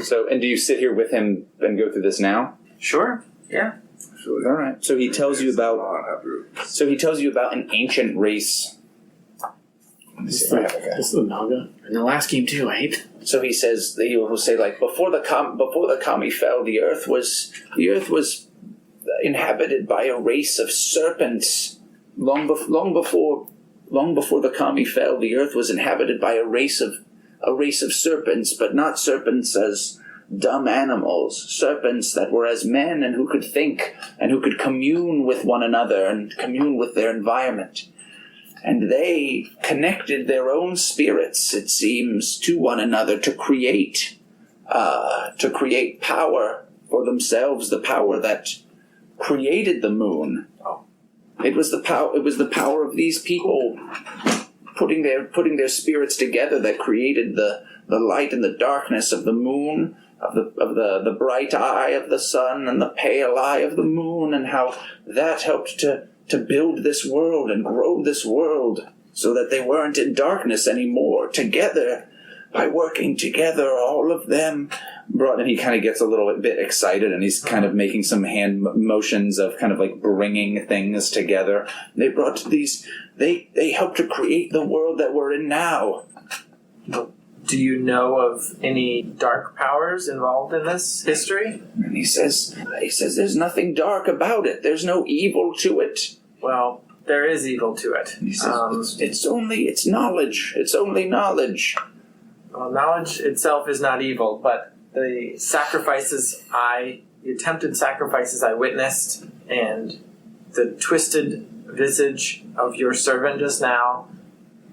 Speaker 3: So, and do you sit here with him and go through this now?
Speaker 4: Sure. Yeah.
Speaker 3: All right. So he tells you about. So he tells you about an ancient race.
Speaker 5: This is the Naga. And the last game too, I hate.
Speaker 3: So he says he will say like before the kami fell, the earth was inhabited by a race of serpents. Long before the kami fell, the earth was inhabited by a race of serpents, but not serpents as dumb animals, serpents that were as men and who could think and who could commune with one another and commune with their environment. And they connected their own spirits, it seems, to one another to create power for themselves, the power that created the moon. It was the power of these people putting their spirits together that created the light and the darkness of the moon, of the bright eye of the sun and the pale eye of the moon, and how that helped to build this world and grow this world so that they weren't in darkness anymore. Together, by working together, all of them brought, and he kind of gets a little bit excited, and he's kind of making some hand motions of kind of like bringing things together. They brought these, they helped to create the world that we're in now.
Speaker 4: Do you know of any dark powers involved in this history?
Speaker 3: And he says there's nothing dark about it. There's no evil to it.
Speaker 4: Well, there is evil to it.
Speaker 3: And he says it's knowledge. It's only knowledge.
Speaker 4: Well, knowledge itself is not evil, but the attempted sacrifices I witnessed, and the twisted visage of your servant just now,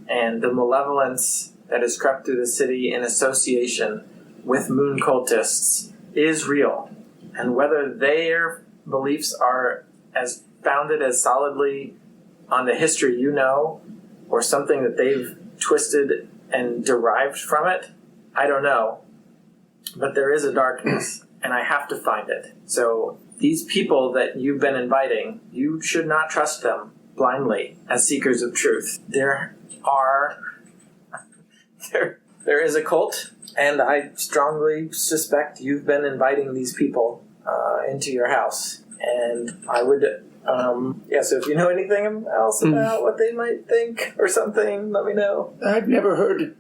Speaker 4: and the malevolence that has crept through the city in association with moon cultists is real. And whether their beliefs are as founded as solidly on the history you know, or something that they've twisted and derived from it, I don't know. But there is a darkness, and I have to find it. So these people that you've been inviting, you should not trust them blindly as seekers of truth. There is a cult, and I strongly suspect you've been inviting these people into your house. And I would, so if you know anything else about what they might think or something, let me know.
Speaker 3: I've never heard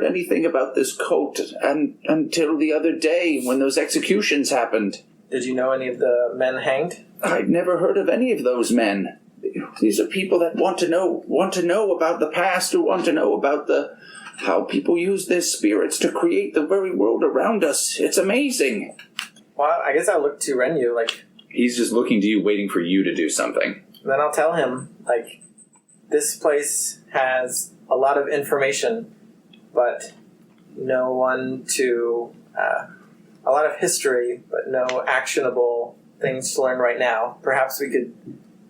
Speaker 3: anything about this cult until the other day when those executions happened.
Speaker 4: Did you know any of the men hanged?
Speaker 3: I've never heard of any of those men. These are people that want to know about the past, who want to know about how people use their spirits to create the very world around us. It's amazing.
Speaker 4: Well, I guess I'll look to Renyu, like...
Speaker 3: He's just looking to you, waiting for you to do something.
Speaker 4: Then I'll tell him, like, this place has a lot of information, but no one to... a lot of history, but no actionable things to learn right now. Perhaps we could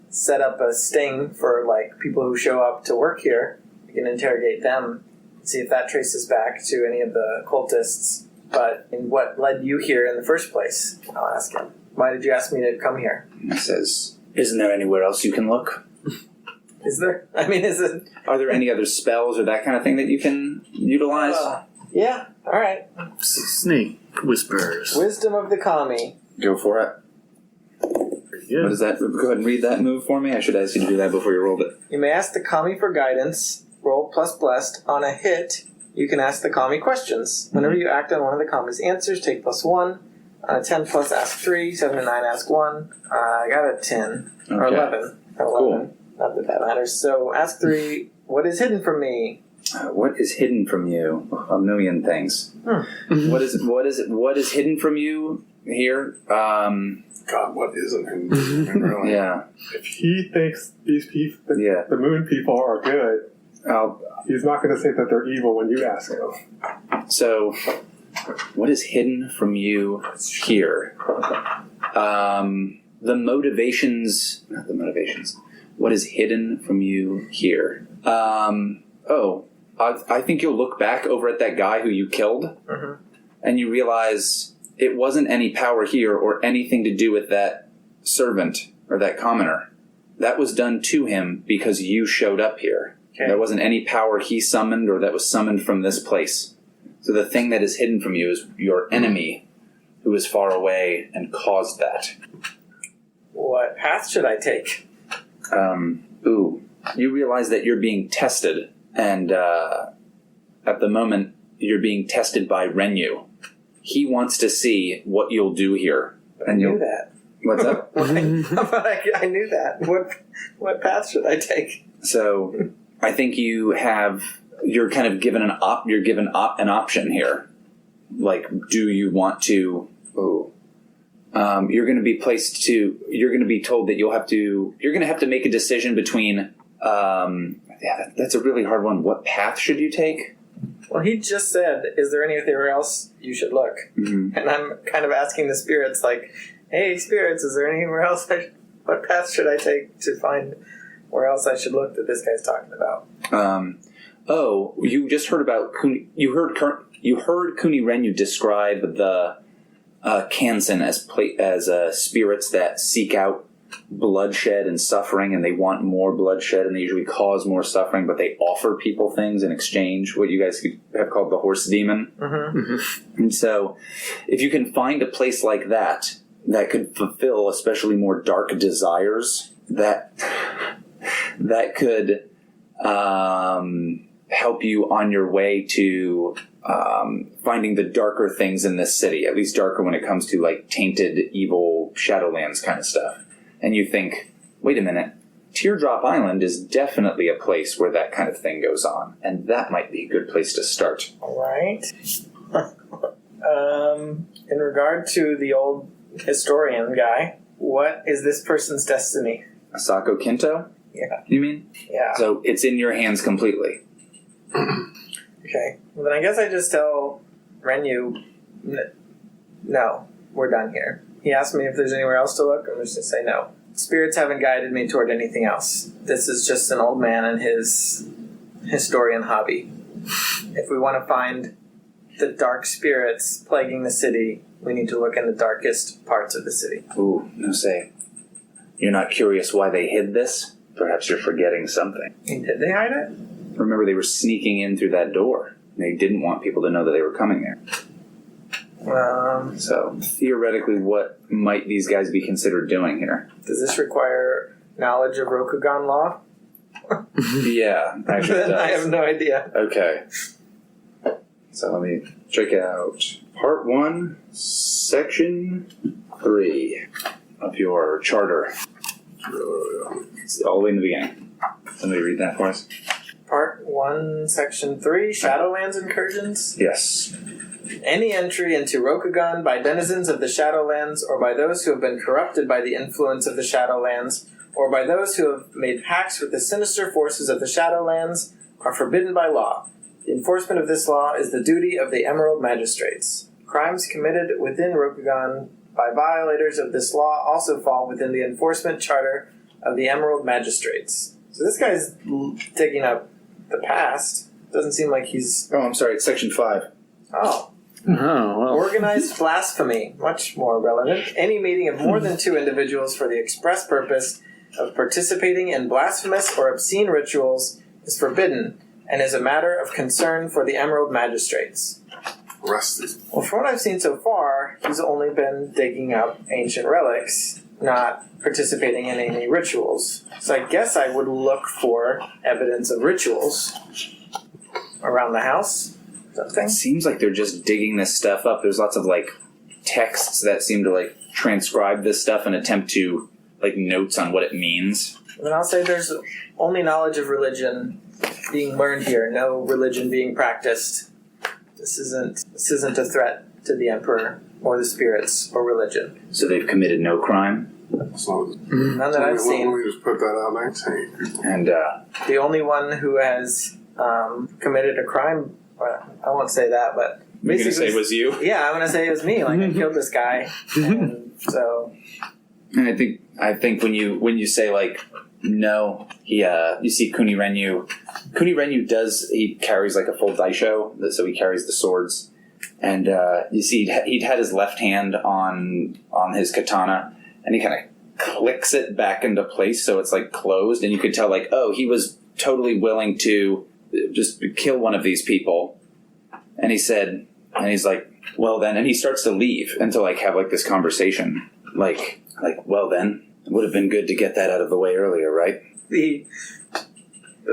Speaker 4: set up a sting for, like, people who show up to work here. We can interrogate them, see if that traces back to any of the cultists. But in what led you here in the first place? I'll ask him. Why did you ask me to come here?
Speaker 3: He says, isn't there anywhere else you can look?
Speaker 4: Is there? I mean, is it...
Speaker 3: Are there any other spells or that kind of thing that you can utilize?
Speaker 4: Yeah, alright.
Speaker 5: Snake whispers.
Speaker 4: Wisdom of the Kami.
Speaker 3: Go for it.
Speaker 5: Yeah.
Speaker 3: What is that? Go ahead and read that move for me. I should ask you to do that before you rolled it.
Speaker 4: You may ask the Kami for guidance. Roll plus blessed. On a hit, you can ask the Kami questions. Whenever you act on one of the Kami's answers, take +1. On a 10 plus, ask 3. 7 to 9, ask 1. I got a 10. Okay. Or 11.
Speaker 3: Cool.
Speaker 4: Not that that matters. So, ask 3. What is hidden from me?
Speaker 3: What is hidden from you? A million things. What is hidden from you here?
Speaker 2: God, what isn't hidden? Really?
Speaker 3: Yeah.
Speaker 6: If he thinks these people, the moon people are good, he's not going to say that they're evil when you ask him.
Speaker 3: So, what is hidden from you here? what is hidden from you here? I think you'll look back over at that guy who you killed, and you realize it wasn't any power here or anything to do with that servant or that commoner. That was done to him because you showed up here. Okay. There wasn't any power he summoned or that was summoned from this place. So the thing that is hidden from you is your enemy who is far away and caused that.
Speaker 4: What path should I take?
Speaker 3: You realize that you're being tested, and at the moment, you're being tested by Renyu. He wants to see what you'll do here.
Speaker 4: I knew that.
Speaker 3: What's up?
Speaker 4: I knew that. What path should I take?
Speaker 3: So, I think you're kind of given an option here. Like, do you want to? You're going to be you're going to be told that you're going to have to make a decision between. That's a really hard one. What path should you take?
Speaker 4: Well, he just said, "Is there anywhere else you should look?" Mm-hmm. And I'm kind of asking the spirits, like, "Hey, spirits, is there anywhere else? What path should I take to find where else I should look that this guy's talking about?"
Speaker 3: You just heard about you heard Kuni Renyu describe the Kansen as spirits that seek out bloodshed and suffering, and they want more bloodshed, and they usually cause more suffering, but they offer people things in exchange, what you guys have called the horse demon. Mm-hmm. Mm-hmm. And so if you can find a place like that could fulfill especially more dark desires, that could help you on your way to finding the darker things in this city, at least darker when it comes to like tainted, evil Shadowlands kind of stuff. And you think, wait a minute, Teardrop Island is definitely a place where that kind of thing goes on, and that might be a good place to start.
Speaker 4: All right. In regard to the old historian guy, what is this person's destiny?
Speaker 3: Asako Kinto?
Speaker 4: Yeah.
Speaker 3: You mean?
Speaker 4: Yeah.
Speaker 3: So it's in your hands completely.
Speaker 4: Okay. Well, then I guess I just tell Renyu, no, we're done here. He asked me if there's anywhere else to look. I'm just going to say no. Spirits haven't guided me toward anything else. This is just an old man and his historian hobby. If we want to find the dark spirits plaguing the city, we need to look in the darkest parts of the city.
Speaker 3: Ooh, no say. You're not curious why they hid this? Perhaps you're forgetting something.
Speaker 4: Did they hide it?
Speaker 3: Remember, they were sneaking in through that door. They didn't want people to know that they were coming there. So, theoretically, what might these guys be considered doing here?
Speaker 4: Does this require knowledge of Rokugan law?
Speaker 3: Yeah, actually it does.
Speaker 4: I have no idea.
Speaker 3: Okay. So let me check out Part 1, Section 3 of your charter. It's all the way in the beginning. Somebody read that for us?
Speaker 4: Part 1, Section 3, Shadowlands Incursions?
Speaker 3: Yes.
Speaker 4: Any entry into Rokugan by denizens of the Shadowlands, or by those who have been corrupted by the influence of the Shadowlands, or by those who have made pacts with the sinister forces of the Shadowlands, are forbidden by law. The enforcement of this law is the duty of the Emerald Magistrates. Crimes committed within Rokugan by violators of this law also fall within the enforcement charter of the Emerald Magistrates. So this guy's digging up the past. Doesn't seem like he's...
Speaker 3: Oh, I'm sorry, it's Section 5.
Speaker 4: Oh.
Speaker 5: Oh, well.
Speaker 4: Organized blasphemy, much more relevant. Any meeting of more than 2 individuals for the express purpose of participating in blasphemous or obscene rituals is forbidden and is a matter of concern for the Emerald Magistrates.
Speaker 2: Arrested.
Speaker 4: Well, from what I've seen so far, he's only been digging up ancient relics, not participating in any rituals. So I guess I would look for evidence of rituals around the house.
Speaker 3: It seems like they're just digging this stuff up. There's lots of, like, texts that seem to, like, transcribe this stuff and attempt to, like, notes on what it means.
Speaker 4: Then I'll say there's only knowledge of religion being learned here, no religion being practiced. This isn't a threat to the Emperor or the spirits or religion.
Speaker 3: So they've committed no crime?
Speaker 4: None that I've seen.
Speaker 2: Let me just put that out there.
Speaker 3: And,
Speaker 4: the only one who has committed a crime... Well, I won't say that, but
Speaker 3: you're going to say it was you?
Speaker 4: Yeah, I'm going to say it was me. Like, I killed this guy. And so,
Speaker 3: And I think when you say like no, you see Kuni Renyu. Kuni Renyu he carries like a full daisho, so he carries the swords, and you see he'd had his left hand on his katana, and he kind of clicks it back into place so it's like closed, and you could tell like, oh, he was totally willing to just kill one of these people. And he's like, well then, and he starts to leave and to like have like this conversation, like well then, it would have been good to get that out of the way earlier, right?
Speaker 4: The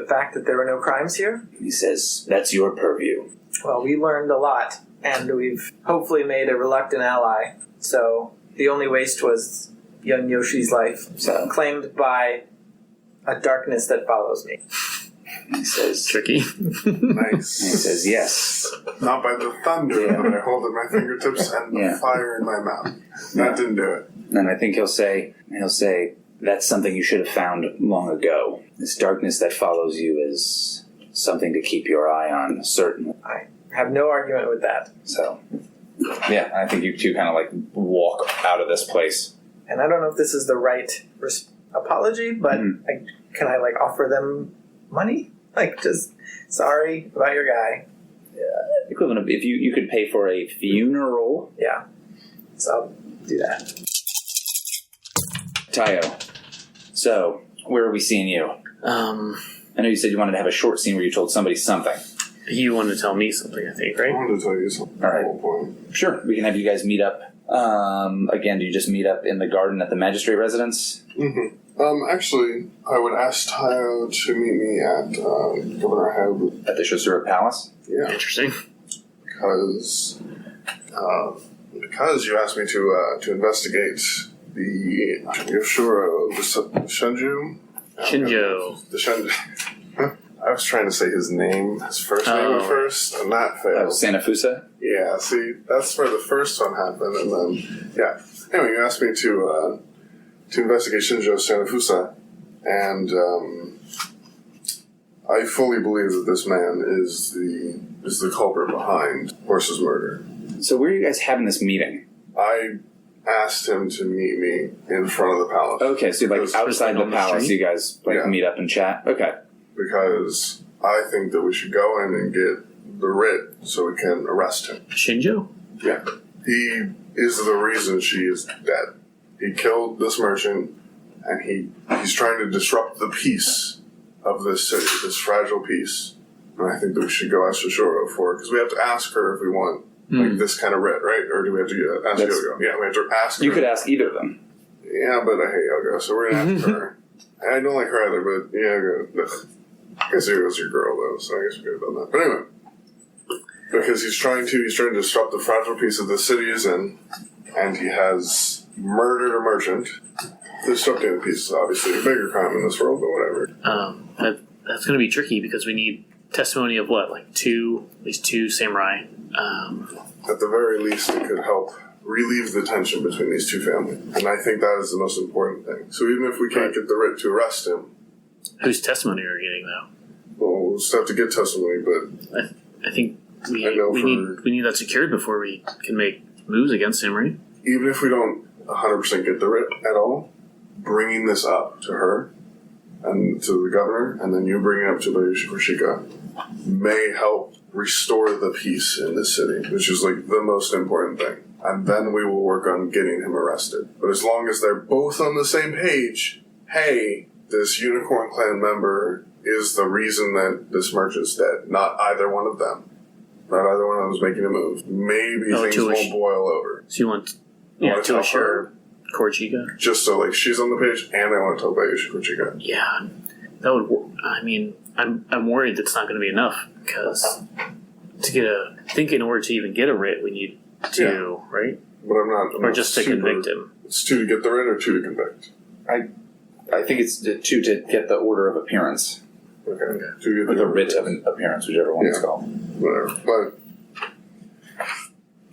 Speaker 4: fact that there were no crimes here?
Speaker 3: He says, that's your purview.
Speaker 4: Well, we learned a lot, and we've hopefully made a reluctant ally. So the only waste was young Yoshi's life,
Speaker 3: So
Speaker 4: claimed by a darkness that follows me.
Speaker 3: he says,
Speaker 5: Tricky.
Speaker 2: Nice.
Speaker 3: he says, yes.
Speaker 2: Not by the thunder
Speaker 3: Yeah.
Speaker 2: that I hold at my fingertips and the
Speaker 3: Yeah.
Speaker 2: fire in my mouth. That didn't do it.
Speaker 3: And I think he'll say, that's something you should have found long ago. This darkness that follows you is something to keep your eye on, certainly.
Speaker 4: I have no argument with that.
Speaker 3: So, yeah, I think you two kind of like walk out of this place.
Speaker 4: And I don't know if this is the right apology, but can I like offer them money? Like, just sorry about your guy.
Speaker 3: Equivalent of if you could pay for a funeral.
Speaker 4: Yeah. So I'll do that.
Speaker 3: Tayo, so where are we seeing you? I know you said you wanted to have a short scene where you told somebody something.
Speaker 5: You wanted to tell me something, I think,
Speaker 2: I
Speaker 5: right?
Speaker 2: wanted to tell you something.
Speaker 3: All right.
Speaker 2: At one point.
Speaker 3: Sure, we can have you guys meet up. Again, do you just meet up in the garden at the magistrate residence?
Speaker 2: Actually, I would ask Tayo to meet me at Governor Haib.
Speaker 3: At the Shosura Palace?
Speaker 2: Yeah,
Speaker 5: Interesting.
Speaker 2: because you asked me to investigate the Yoshuro Shinju.
Speaker 5: Shinjo.
Speaker 2: The Shinju. I was trying to say his name, his first name at first, and that failed.
Speaker 3: Sanafusa?
Speaker 2: Yeah, see, that's where the first one happened, and then, yeah. Anyway, you asked me to investigate Shinjo Sanafusa, and I fully believe that this man is the culprit behind Horse's murder.
Speaker 3: So where are you guys having this meeting?
Speaker 2: I asked him to meet me in front of the palace.
Speaker 3: Okay, so like outside the
Speaker 5: on the
Speaker 3: palace,
Speaker 5: street?
Speaker 3: you guys like
Speaker 2: Yeah.
Speaker 3: meet up and chat? Okay.
Speaker 2: Because I think that we should go in and get the writ so we can arrest him.
Speaker 5: Shinjo?
Speaker 2: Yeah. He is the reason she is dead. He killed this merchant, and he's trying to disrupt the peace of this city, this fragile peace. And I think that we should go ask Shoshoro for it, because we have to ask her if we want like this kind of writ, right? Or do we have to ask Yogo? Yeah, we have to ask her.
Speaker 3: You could ask either of them.
Speaker 2: Yeah, but I hate Yogo, so we're going to ask her. I don't like her either, but Yogo, ugh. I guess Yogo's your girl, though, so I guess we could have done that. But anyway, because he's trying to disrupt the fragile peace of the city he's in, and he has murdered a merchant. Disrupting the peace is obviously a bigger crime in this world, but whatever.
Speaker 5: That's going to be tricky because we need testimony of what, like at least two samurai.
Speaker 2: At the very least, it could help relieve the tension between these two families. And I think that is the most important thing. So even if we can't get the writ to arrest him,
Speaker 5: Whose testimony are we getting though?
Speaker 2: well, we'll still have to get testimony, but
Speaker 5: I think we
Speaker 2: I
Speaker 5: need that secured before we can make moves against him, right?
Speaker 2: even if we don't 100% get the writ at all, bringing this up to her and to the governor, and then you bring it up to Bayushi Koshika, may help restore the peace in this city, which is like the most important thing. And then we will work on getting him arrested. But as long as they're both on the same page, hey, this Unicorn Clan member is the reason that this merchant's dead, not either one of them. Not either one of them is making a move. Maybe things won't boil over.
Speaker 5: So you want
Speaker 2: I wanna
Speaker 5: to
Speaker 2: tell
Speaker 5: assure
Speaker 2: her,
Speaker 5: Korchika?
Speaker 2: just so like she's on the page, and I want to tell Bayushi Kochika.
Speaker 5: Yeah, that would work. I mean, I'm worried that's not going to be enough because I think in order to even get a writ, we need two, right?
Speaker 2: But I'm not.
Speaker 5: Or just to convict him.
Speaker 2: It's 2 to get the writ or 2 to convict.
Speaker 3: I think it's 2 to get the order of appearance.
Speaker 2: Okay. 2 to get
Speaker 3: Or the writ of appearance, whichever one it's called.
Speaker 2: Whatever. But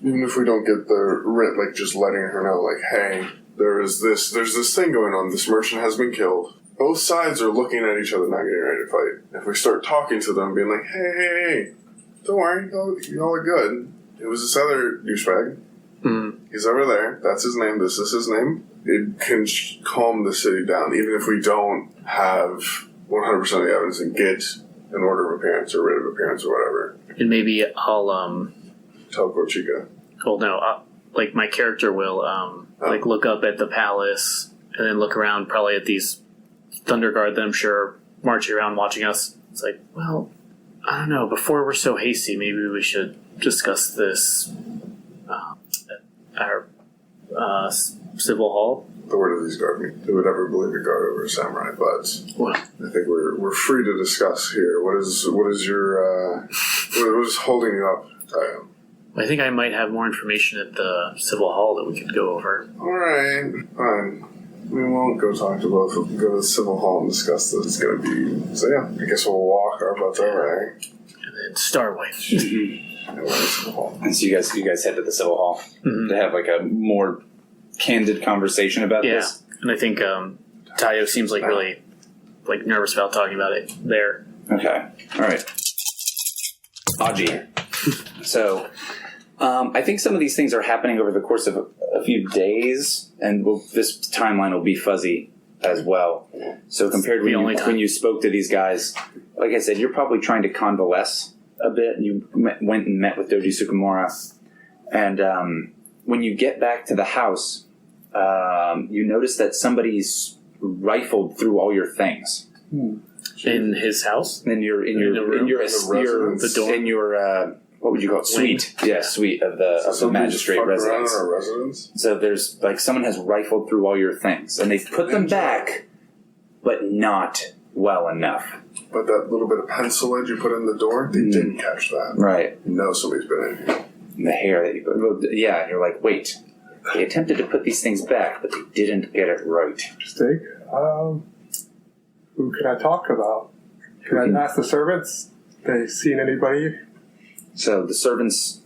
Speaker 2: even if we don't get the writ, like just letting her know, like, hey, there's this thing going on. This merchant has been killed. Both sides are looking at each other, not getting ready to fight. If we start talking to them, being like, hey, don't worry, y'all are good. It was this other douchebag. He's over there. That's his name. This is his name. It can calm the city down, even if we don't have 100% of the evidence and get an order of appearance or writ of appearance or whatever.
Speaker 5: And maybe I'll
Speaker 2: Teleport Chica.
Speaker 5: well, no, like my character will like look up at the palace and then look around, probably at these Thunder Guard that I'm sure marching around watching us. It's like, well, I don't know. Before we're so hasty, maybe we should discuss this at our civil hall.
Speaker 2: The word of these guard me. Who would ever believe a guard over a samurai? But
Speaker 5: Well,
Speaker 2: I think we're free to discuss here. What is your what is holding you up, Tayo?
Speaker 5: I think I might have more information at the civil hall that we could go over.
Speaker 2: All right, fine. We won't go talk to both of them. Go to the civil hall and discuss this. It's going to be... So yeah, I guess we'll walk our butts over
Speaker 5: And then Starwife.
Speaker 2: and we'll go to the civil hall.
Speaker 3: And so you guys head to the civil hall to have like a more candid conversation about
Speaker 5: Yeah,
Speaker 3: this.
Speaker 5: and I think Tayo seems like really like nervous about talking about it there.
Speaker 3: Okay. All right. Aji. So, I think some of these things are happening over the course of a few days, and this timeline will be fuzzy as well. So compared to when you spoke to these guys, like I said, you're probably trying to convalesce a bit. You went and met with Doji Sukumura, and when you get back to the house, you notice that somebody's rifled through all your things.
Speaker 5: In his house?
Speaker 3: In your what would you call it? Suite. Yeah, suite of the magistrate residence.
Speaker 2: In our residence?
Speaker 3: So there's like someone has rifled through all your things, and they've put them back, but not well enough.
Speaker 2: But that little bit of pencil edge you put in the door, they didn't catch that.
Speaker 3: Right.
Speaker 2: You know somebody's been in here.
Speaker 3: And the hair that you put. Well, yeah, and you're like, wait. They attempted to put these things back, but they didn't get it right.
Speaker 6: Interesting. Who can I talk about? Can I ask the servants? They seen anybody?
Speaker 3: So the servants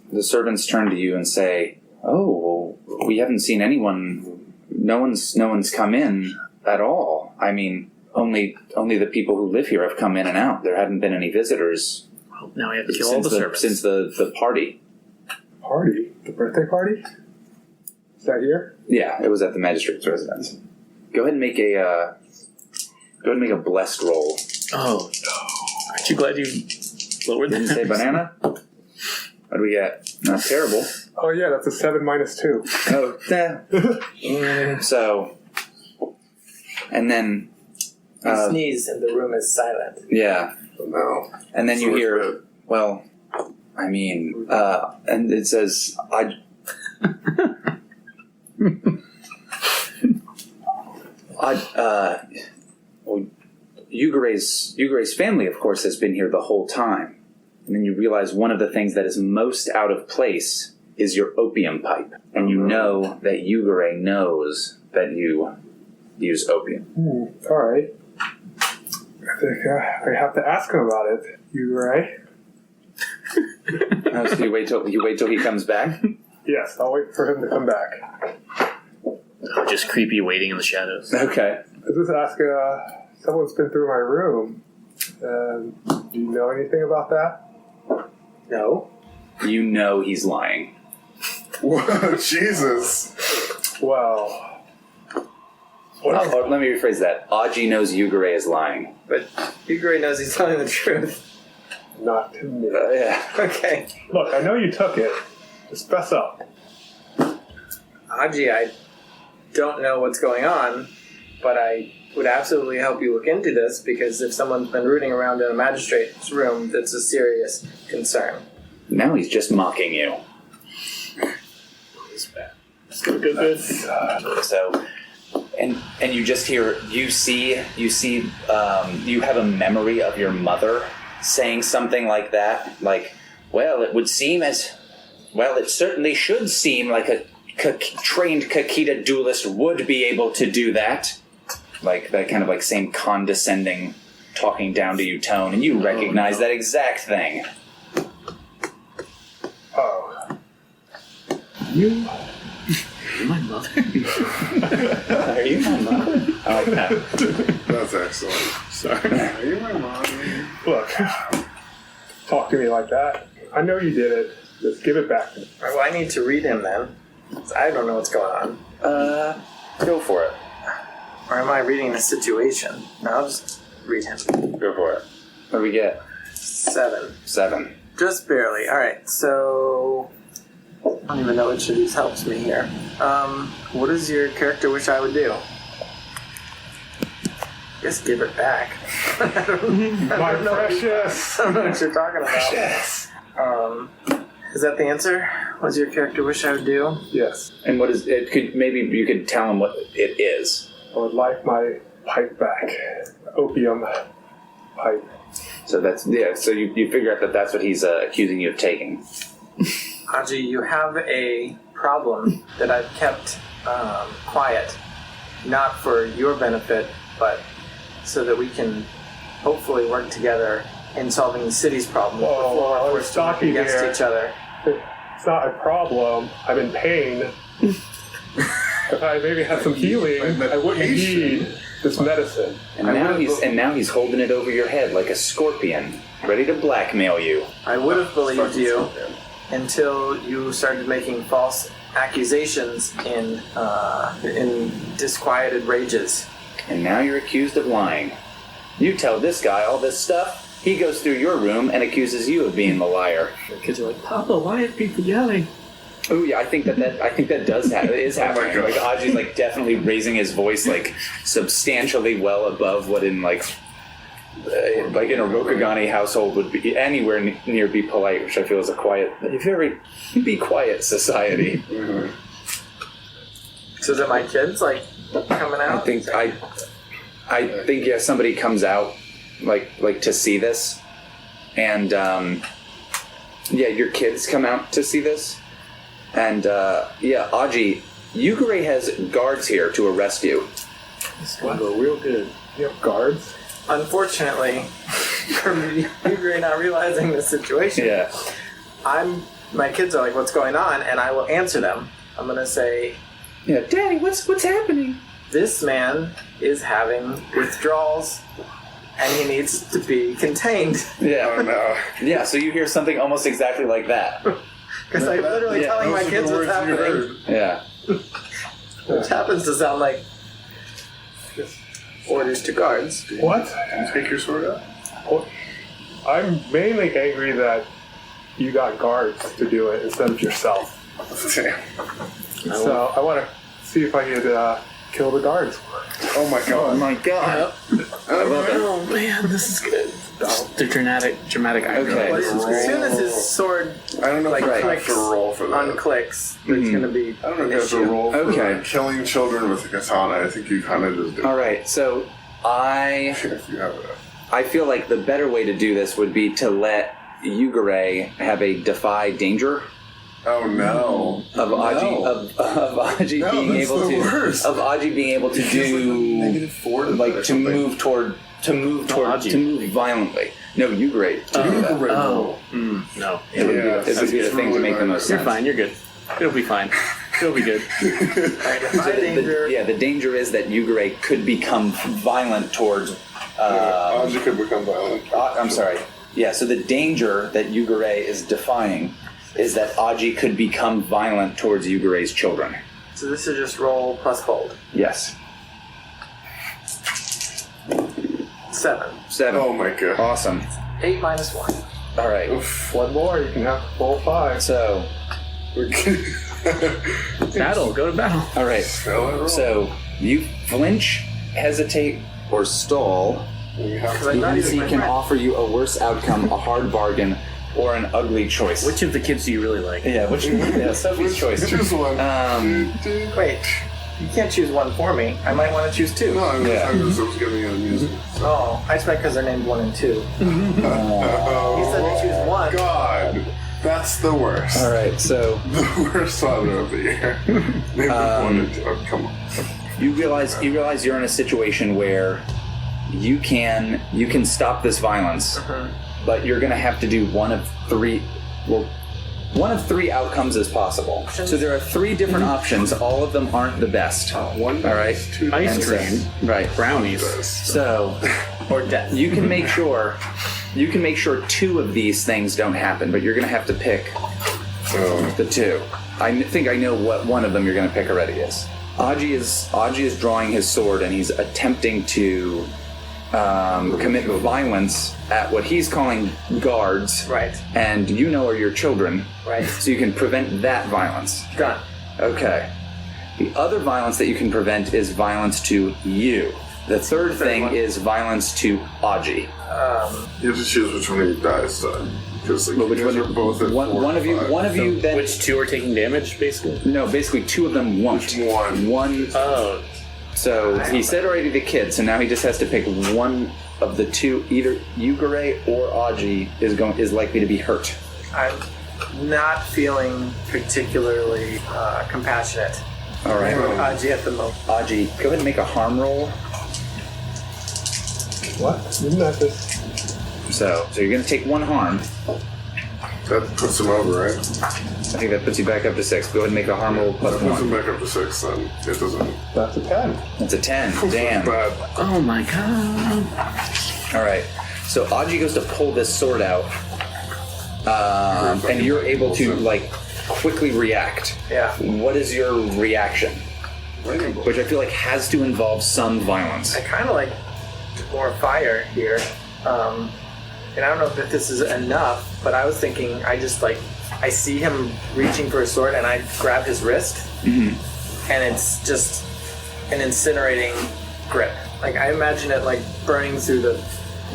Speaker 3: turn to you and say, "Oh, well, we haven't seen anyone. No one's come in at all. I mean, only the people who live here have come in and out. There haven't been any visitors
Speaker 5: Well, now we have to kill all the servants.
Speaker 3: since the party."
Speaker 6: Party? The birthday party? Is that here?
Speaker 3: Yeah, it was at the magistrate's residence. Go ahead and make a blessed roll.
Speaker 5: Oh, aren't you glad you lowered
Speaker 3: Didn't
Speaker 5: that?
Speaker 3: say banana. What do we get? Not terrible.
Speaker 6: Oh yeah, that's a 7 minus 2.
Speaker 3: Oh, so, and then
Speaker 4: You sneeze and the room is silent.
Speaker 3: yeah,
Speaker 2: No.
Speaker 3: and then you
Speaker 2: So it's
Speaker 3: hear,
Speaker 2: good.
Speaker 3: well, I mean, and it says, well, Yugare's family, of course, has been here the whole time. And then you realize one of the things that is most out of place is your opium pipe. And you know that Yugare knows that you use opium.
Speaker 6: All right. I think I have to ask him about it. You right?
Speaker 3: So you wait till he comes back?
Speaker 6: Yes, I'll wait for him to come back.
Speaker 5: Oh, just creepy waiting in the shadows.
Speaker 3: Okay.
Speaker 6: I just ask, someone's been through my room. Do you know anything about that?
Speaker 4: No.
Speaker 3: You know he's lying.
Speaker 2: Whoa, Jesus.
Speaker 6: Well,
Speaker 3: Or let me rephrase that. Aji knows Yugare is lying.
Speaker 4: But Yugare knows he's telling the truth.
Speaker 6: not to me.
Speaker 3: Yeah.
Speaker 4: Okay.
Speaker 6: Look, I know you took it. Just fess up.
Speaker 4: Aji, I don't know what's going on, but I would absolutely help you look into this, because if someone's been rooting around in a magistrate's room, that's a serious concern.
Speaker 3: Now he's just mocking you.
Speaker 5: It's bad. It's gonna go good.
Speaker 3: So, and you just hear, you have a memory of your mother saying something like that, like, well, it would seem as, well, it certainly should seem like a trained Kakita duelist would be able to do that. Like that kind of like same condescending, talking down to you tone, and you recognize that exact thing.
Speaker 6: Oh.
Speaker 5: You're my mother?
Speaker 3: Are you my mother? I like that.
Speaker 2: That's excellent.
Speaker 6: Sorry.
Speaker 2: Are you my mom?
Speaker 6: Look, talk to me like that. I know you did it. Just give it back to me.
Speaker 4: All right, well, I need to read him then. I don't know what's going on.
Speaker 3: Go for it.
Speaker 4: Or am I reading the situation? No, I'll just read him.
Speaker 3: Go for it. What do we get?
Speaker 4: 7.
Speaker 3: 7.
Speaker 4: Just barely. Alright, so... I don't even know which of these helps me here. What does your character wish I would do? Just give it back. I don't know
Speaker 6: precious.
Speaker 4: I don't know what you're talking about.
Speaker 6: Yes.
Speaker 4: Is that the answer? What does your character wish I would do?
Speaker 6: Yes.
Speaker 3: And what is it? Could maybe you could tell him what it is.
Speaker 6: I would like my pipe back. Opium pipe.
Speaker 3: So that's So you figure out that that's what he's accusing you of taking.
Speaker 4: Aji, you have a problem that I've kept quiet, not for your benefit, but so that we can hopefully work together in solving the city's problem before we're forced to work against each other.
Speaker 6: It's not a problem. I'm in pain. If I maybe had some healing, I wouldn't need this medicine.
Speaker 3: And now he's holding it over your head like a scorpion, ready to blackmail you.
Speaker 4: I would have believed you until you started making false accusations in disquieted rages.
Speaker 3: And now you're accused of lying. You tell this guy all this stuff, he goes through your room and accuses you of being the liar.
Speaker 5: The kids are like, Papa, why are people yelling?
Speaker 3: Oh yeah, I think that does happen. It is happening. Like Aji's like definitely raising his voice like substantially well above what in like in a Rokugani household would be anywhere near be polite, which I feel is a very be quiet society.
Speaker 2: Mm-hmm.
Speaker 4: So is it my kids like coming out?
Speaker 3: I think yeah, somebody comes out like to see this, and your kids come out to see this, and Aji, Yugare has guards here to arrest you.
Speaker 5: This is going to go real good.
Speaker 6: You have guards?
Speaker 4: Unfortunately, for me, Yugare not realizing the situation, my kids are like, what's going on? And I will answer them. I'm going to say,
Speaker 3: Daddy, what's happening?
Speaker 4: This man is having withdrawals and he needs to be contained.
Speaker 3: Yeah.
Speaker 2: Oh no.
Speaker 3: Yeah, so you hear something almost exactly like that.
Speaker 4: Because I'm literally telling my kids what's happening.
Speaker 3: Yeah.
Speaker 4: Which happens to sound like orders to guards.
Speaker 6: What?
Speaker 2: Take your sword out.
Speaker 6: I'm mainly angry that you got guards to do it instead of yourself.
Speaker 2: Damn.
Speaker 6: So I want to see if I could kill the guards.
Speaker 2: Oh my god.
Speaker 3: Oh my god.
Speaker 5: Oh man, this is good. The dramatic irony.
Speaker 3: Okay.
Speaker 4: As soon as his sword
Speaker 2: I don't know if I have to roll for that.
Speaker 4: unclicks, there's going to be
Speaker 2: I don't know if you have to roll for killing children with a katana. I think you kind of just do it.
Speaker 3: Alright, so
Speaker 2: If you have it.
Speaker 3: I feel like the better way to do this would be to let Yugare have a defy danger
Speaker 2: Oh no.
Speaker 3: of Aji being able to
Speaker 2: worst.
Speaker 3: of Aji being able to do
Speaker 2: -4
Speaker 3: like to move violently. No, Yugare. To do that.
Speaker 5: No.
Speaker 3: It would be the thing to make the most
Speaker 5: You're
Speaker 3: sense.
Speaker 5: fine, you're good. It'll be fine. It'll be good.
Speaker 3: The danger is that Yugare could become violent towards
Speaker 2: Aji could become violent.
Speaker 3: I'm sorry. Yeah, so the danger that Yugare is defying is that Aji could become violent towards Yugare's children.
Speaker 4: So this is just roll plus bold.
Speaker 3: Yes.
Speaker 4: 7.
Speaker 3: 7.
Speaker 2: Oh my god.
Speaker 3: Awesome.
Speaker 4: 8 minus 1.
Speaker 3: All right.
Speaker 6: One more, you can have full 5.
Speaker 3: So,
Speaker 5: Battle, go to battle.
Speaker 3: all right. So, you flinch, hesitate, or stall.
Speaker 4: Because I'm
Speaker 3: The
Speaker 4: not
Speaker 3: MC
Speaker 4: even my
Speaker 3: can
Speaker 4: friend.
Speaker 3: offer you a worse outcome, a hard bargain, or an ugly choice.
Speaker 5: Which of the kids do you really like?
Speaker 3: Sophie's choice.
Speaker 2: Choose one.
Speaker 4: Wait, you can't choose one for me. I might want to choose 2.
Speaker 2: No, I was giving you the music.
Speaker 4: Oh, I expect because they're named 1 and 2. He
Speaker 2: Oh,
Speaker 4: said to choose 1.
Speaker 2: God. That's the worst.
Speaker 3: All right, so
Speaker 2: The worst father of the year. Name one and 2. Oh, come on.
Speaker 3: you realize you're in a situation where you can stop this violence, but you're going to have to do one of 3 outcomes as possible. So there are 3 different options. All of them aren't the best.
Speaker 2: One
Speaker 3: All right.
Speaker 2: dice, 2
Speaker 5: Ice
Speaker 2: dice.
Speaker 5: cream.
Speaker 3: Right.
Speaker 5: Brownies.
Speaker 3: So
Speaker 4: Or death.
Speaker 3: you can make sure 2 of these things don't happen, but you're going to have to pick
Speaker 2: So,
Speaker 3: the 2. I think I know what one of them you're going to pick already is. Aji is drawing his sword, and he's attempting to commit violence at what he's calling guards.
Speaker 4: Right.
Speaker 3: And you know are your children.
Speaker 4: Right.
Speaker 3: So you can prevent that violence.
Speaker 4: Done.
Speaker 3: Okay. The other violence that you can prevent is violence to you. The third thing is violence to Aji.
Speaker 2: You have to choose which one of you dies, though. Because like,
Speaker 3: Which
Speaker 2: you guys
Speaker 3: one-
Speaker 2: are both at
Speaker 3: one of you then...
Speaker 5: Which two are taking damage, basically?
Speaker 3: No, basically two of them won't.
Speaker 2: Which one?
Speaker 3: One...
Speaker 5: Oh.
Speaker 3: So he said already the kid, so now he just has to pick one of the two. Either Yugare or Aji is likely to be hurt.
Speaker 4: I'm not feeling particularly compassionate.
Speaker 3: All right.
Speaker 4: Aji at the moment.
Speaker 3: Aji, go ahead and make a harm roll.
Speaker 6: What? Isn't that this?
Speaker 3: So you're going to take one harm.
Speaker 2: That puts him over, right?
Speaker 3: I think that puts you back up to 6. Go ahead and make a harm roll
Speaker 2: That
Speaker 3: plus
Speaker 2: puts him
Speaker 3: 1.
Speaker 2: back up to 6, then it doesn't...
Speaker 6: That's a 10.
Speaker 3: That's a 10. Damn.
Speaker 2: Bad.
Speaker 5: Oh my god.
Speaker 3: All right. So Aji goes to pull this sword out, and you're able to like quickly react.
Speaker 4: Yeah.
Speaker 3: What is your reaction? Which I feel like has to involve some violence.
Speaker 4: I kind of like more fire here. And I don't know if this is enough, but I was thinking I see him reaching for a sword and I grab his wrist and it's just an incinerating grip. Like I imagine it like burning through the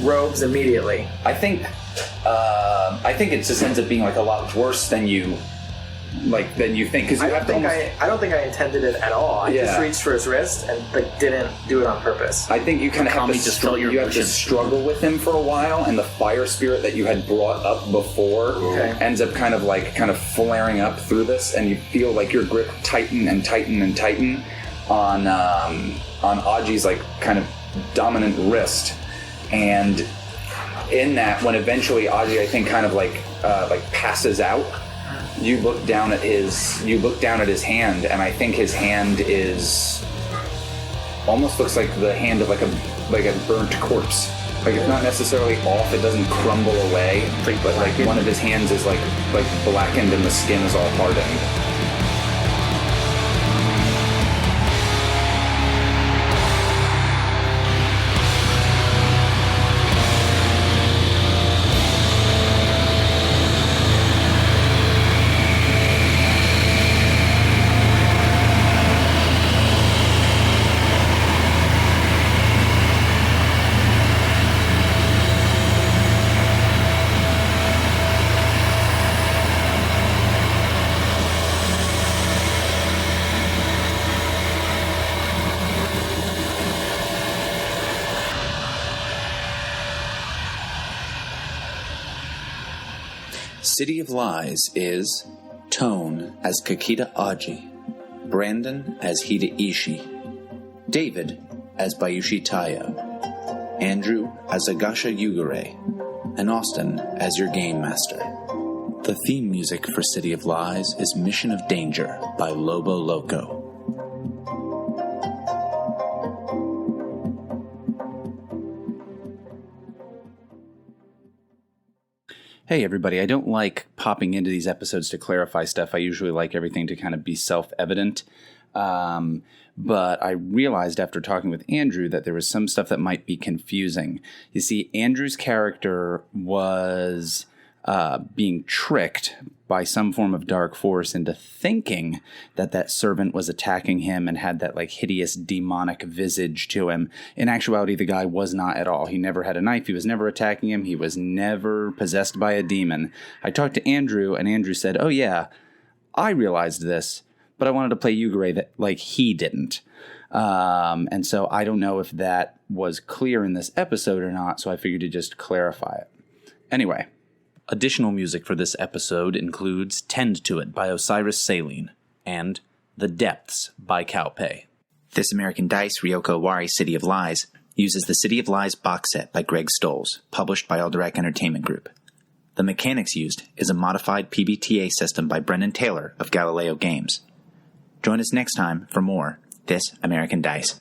Speaker 4: robes immediately.
Speaker 3: I think it just ends up being like a lot worse than you think because
Speaker 4: I don't think I intended it at all. I just reached for his wrist and like didn't do it on purpose.
Speaker 3: I think you kind of have to
Speaker 5: just felt your
Speaker 3: you have to
Speaker 5: emotion.
Speaker 3: struggle with him for a while, and the fire spirit that you had brought up before ends up kind of flaring up through this, and you feel like your grip tighten and tighten and tighten on Aji's like kind of dominant wrist, and in that, when eventually Aji I think kind of like passes out. You look down at his hand, and I think his hand is almost looks like the hand of like a burnt corpse. Like it's not necessarily off; it doesn't crumble away, but like one of his hands is like blackened, and the skin is all hardened.
Speaker 7: City of Lies is Toan as Kakita Aji, Brandon as Hida Ishii, David as Bayushi Tayo, Andrew as Agasha Yugare, and Austin as your Game Master. The theme music for City of Lies is Mission of Danger by Lobo Loco.
Speaker 1: Hey everybody, I don't like popping into these episodes to clarify stuff. I usually like everything to kind of be self-evident. But I realized after talking with Andrew that there was some stuff that might be confusing. You see, Andrew's character was being tricked by some form of dark force into thinking that servant was attacking him and had that like hideous demonic visage to him. In actuality, the guy was not at all. He never had a knife. He was never attacking him. He was never possessed by a demon. I talked to Andrew, and Andrew said, "Oh yeah, I realized this, but I wanted to play Yugare that like he didn't." And so I don't know if that was clear in this episode or not, so I figured to just clarify it. Anyway. Additional music for this episode includes Tend to It by Osiris Saline and The Depths by Cowpay.
Speaker 8: This American Dice Ryoko Owari City of Lies uses the City of Lies box set by Greg Stolz, published by Alderac Entertainment Group. The mechanics used is a modified PBTA system by Brendan Taylor of Galileo Games. Join us next time for more This American Dice.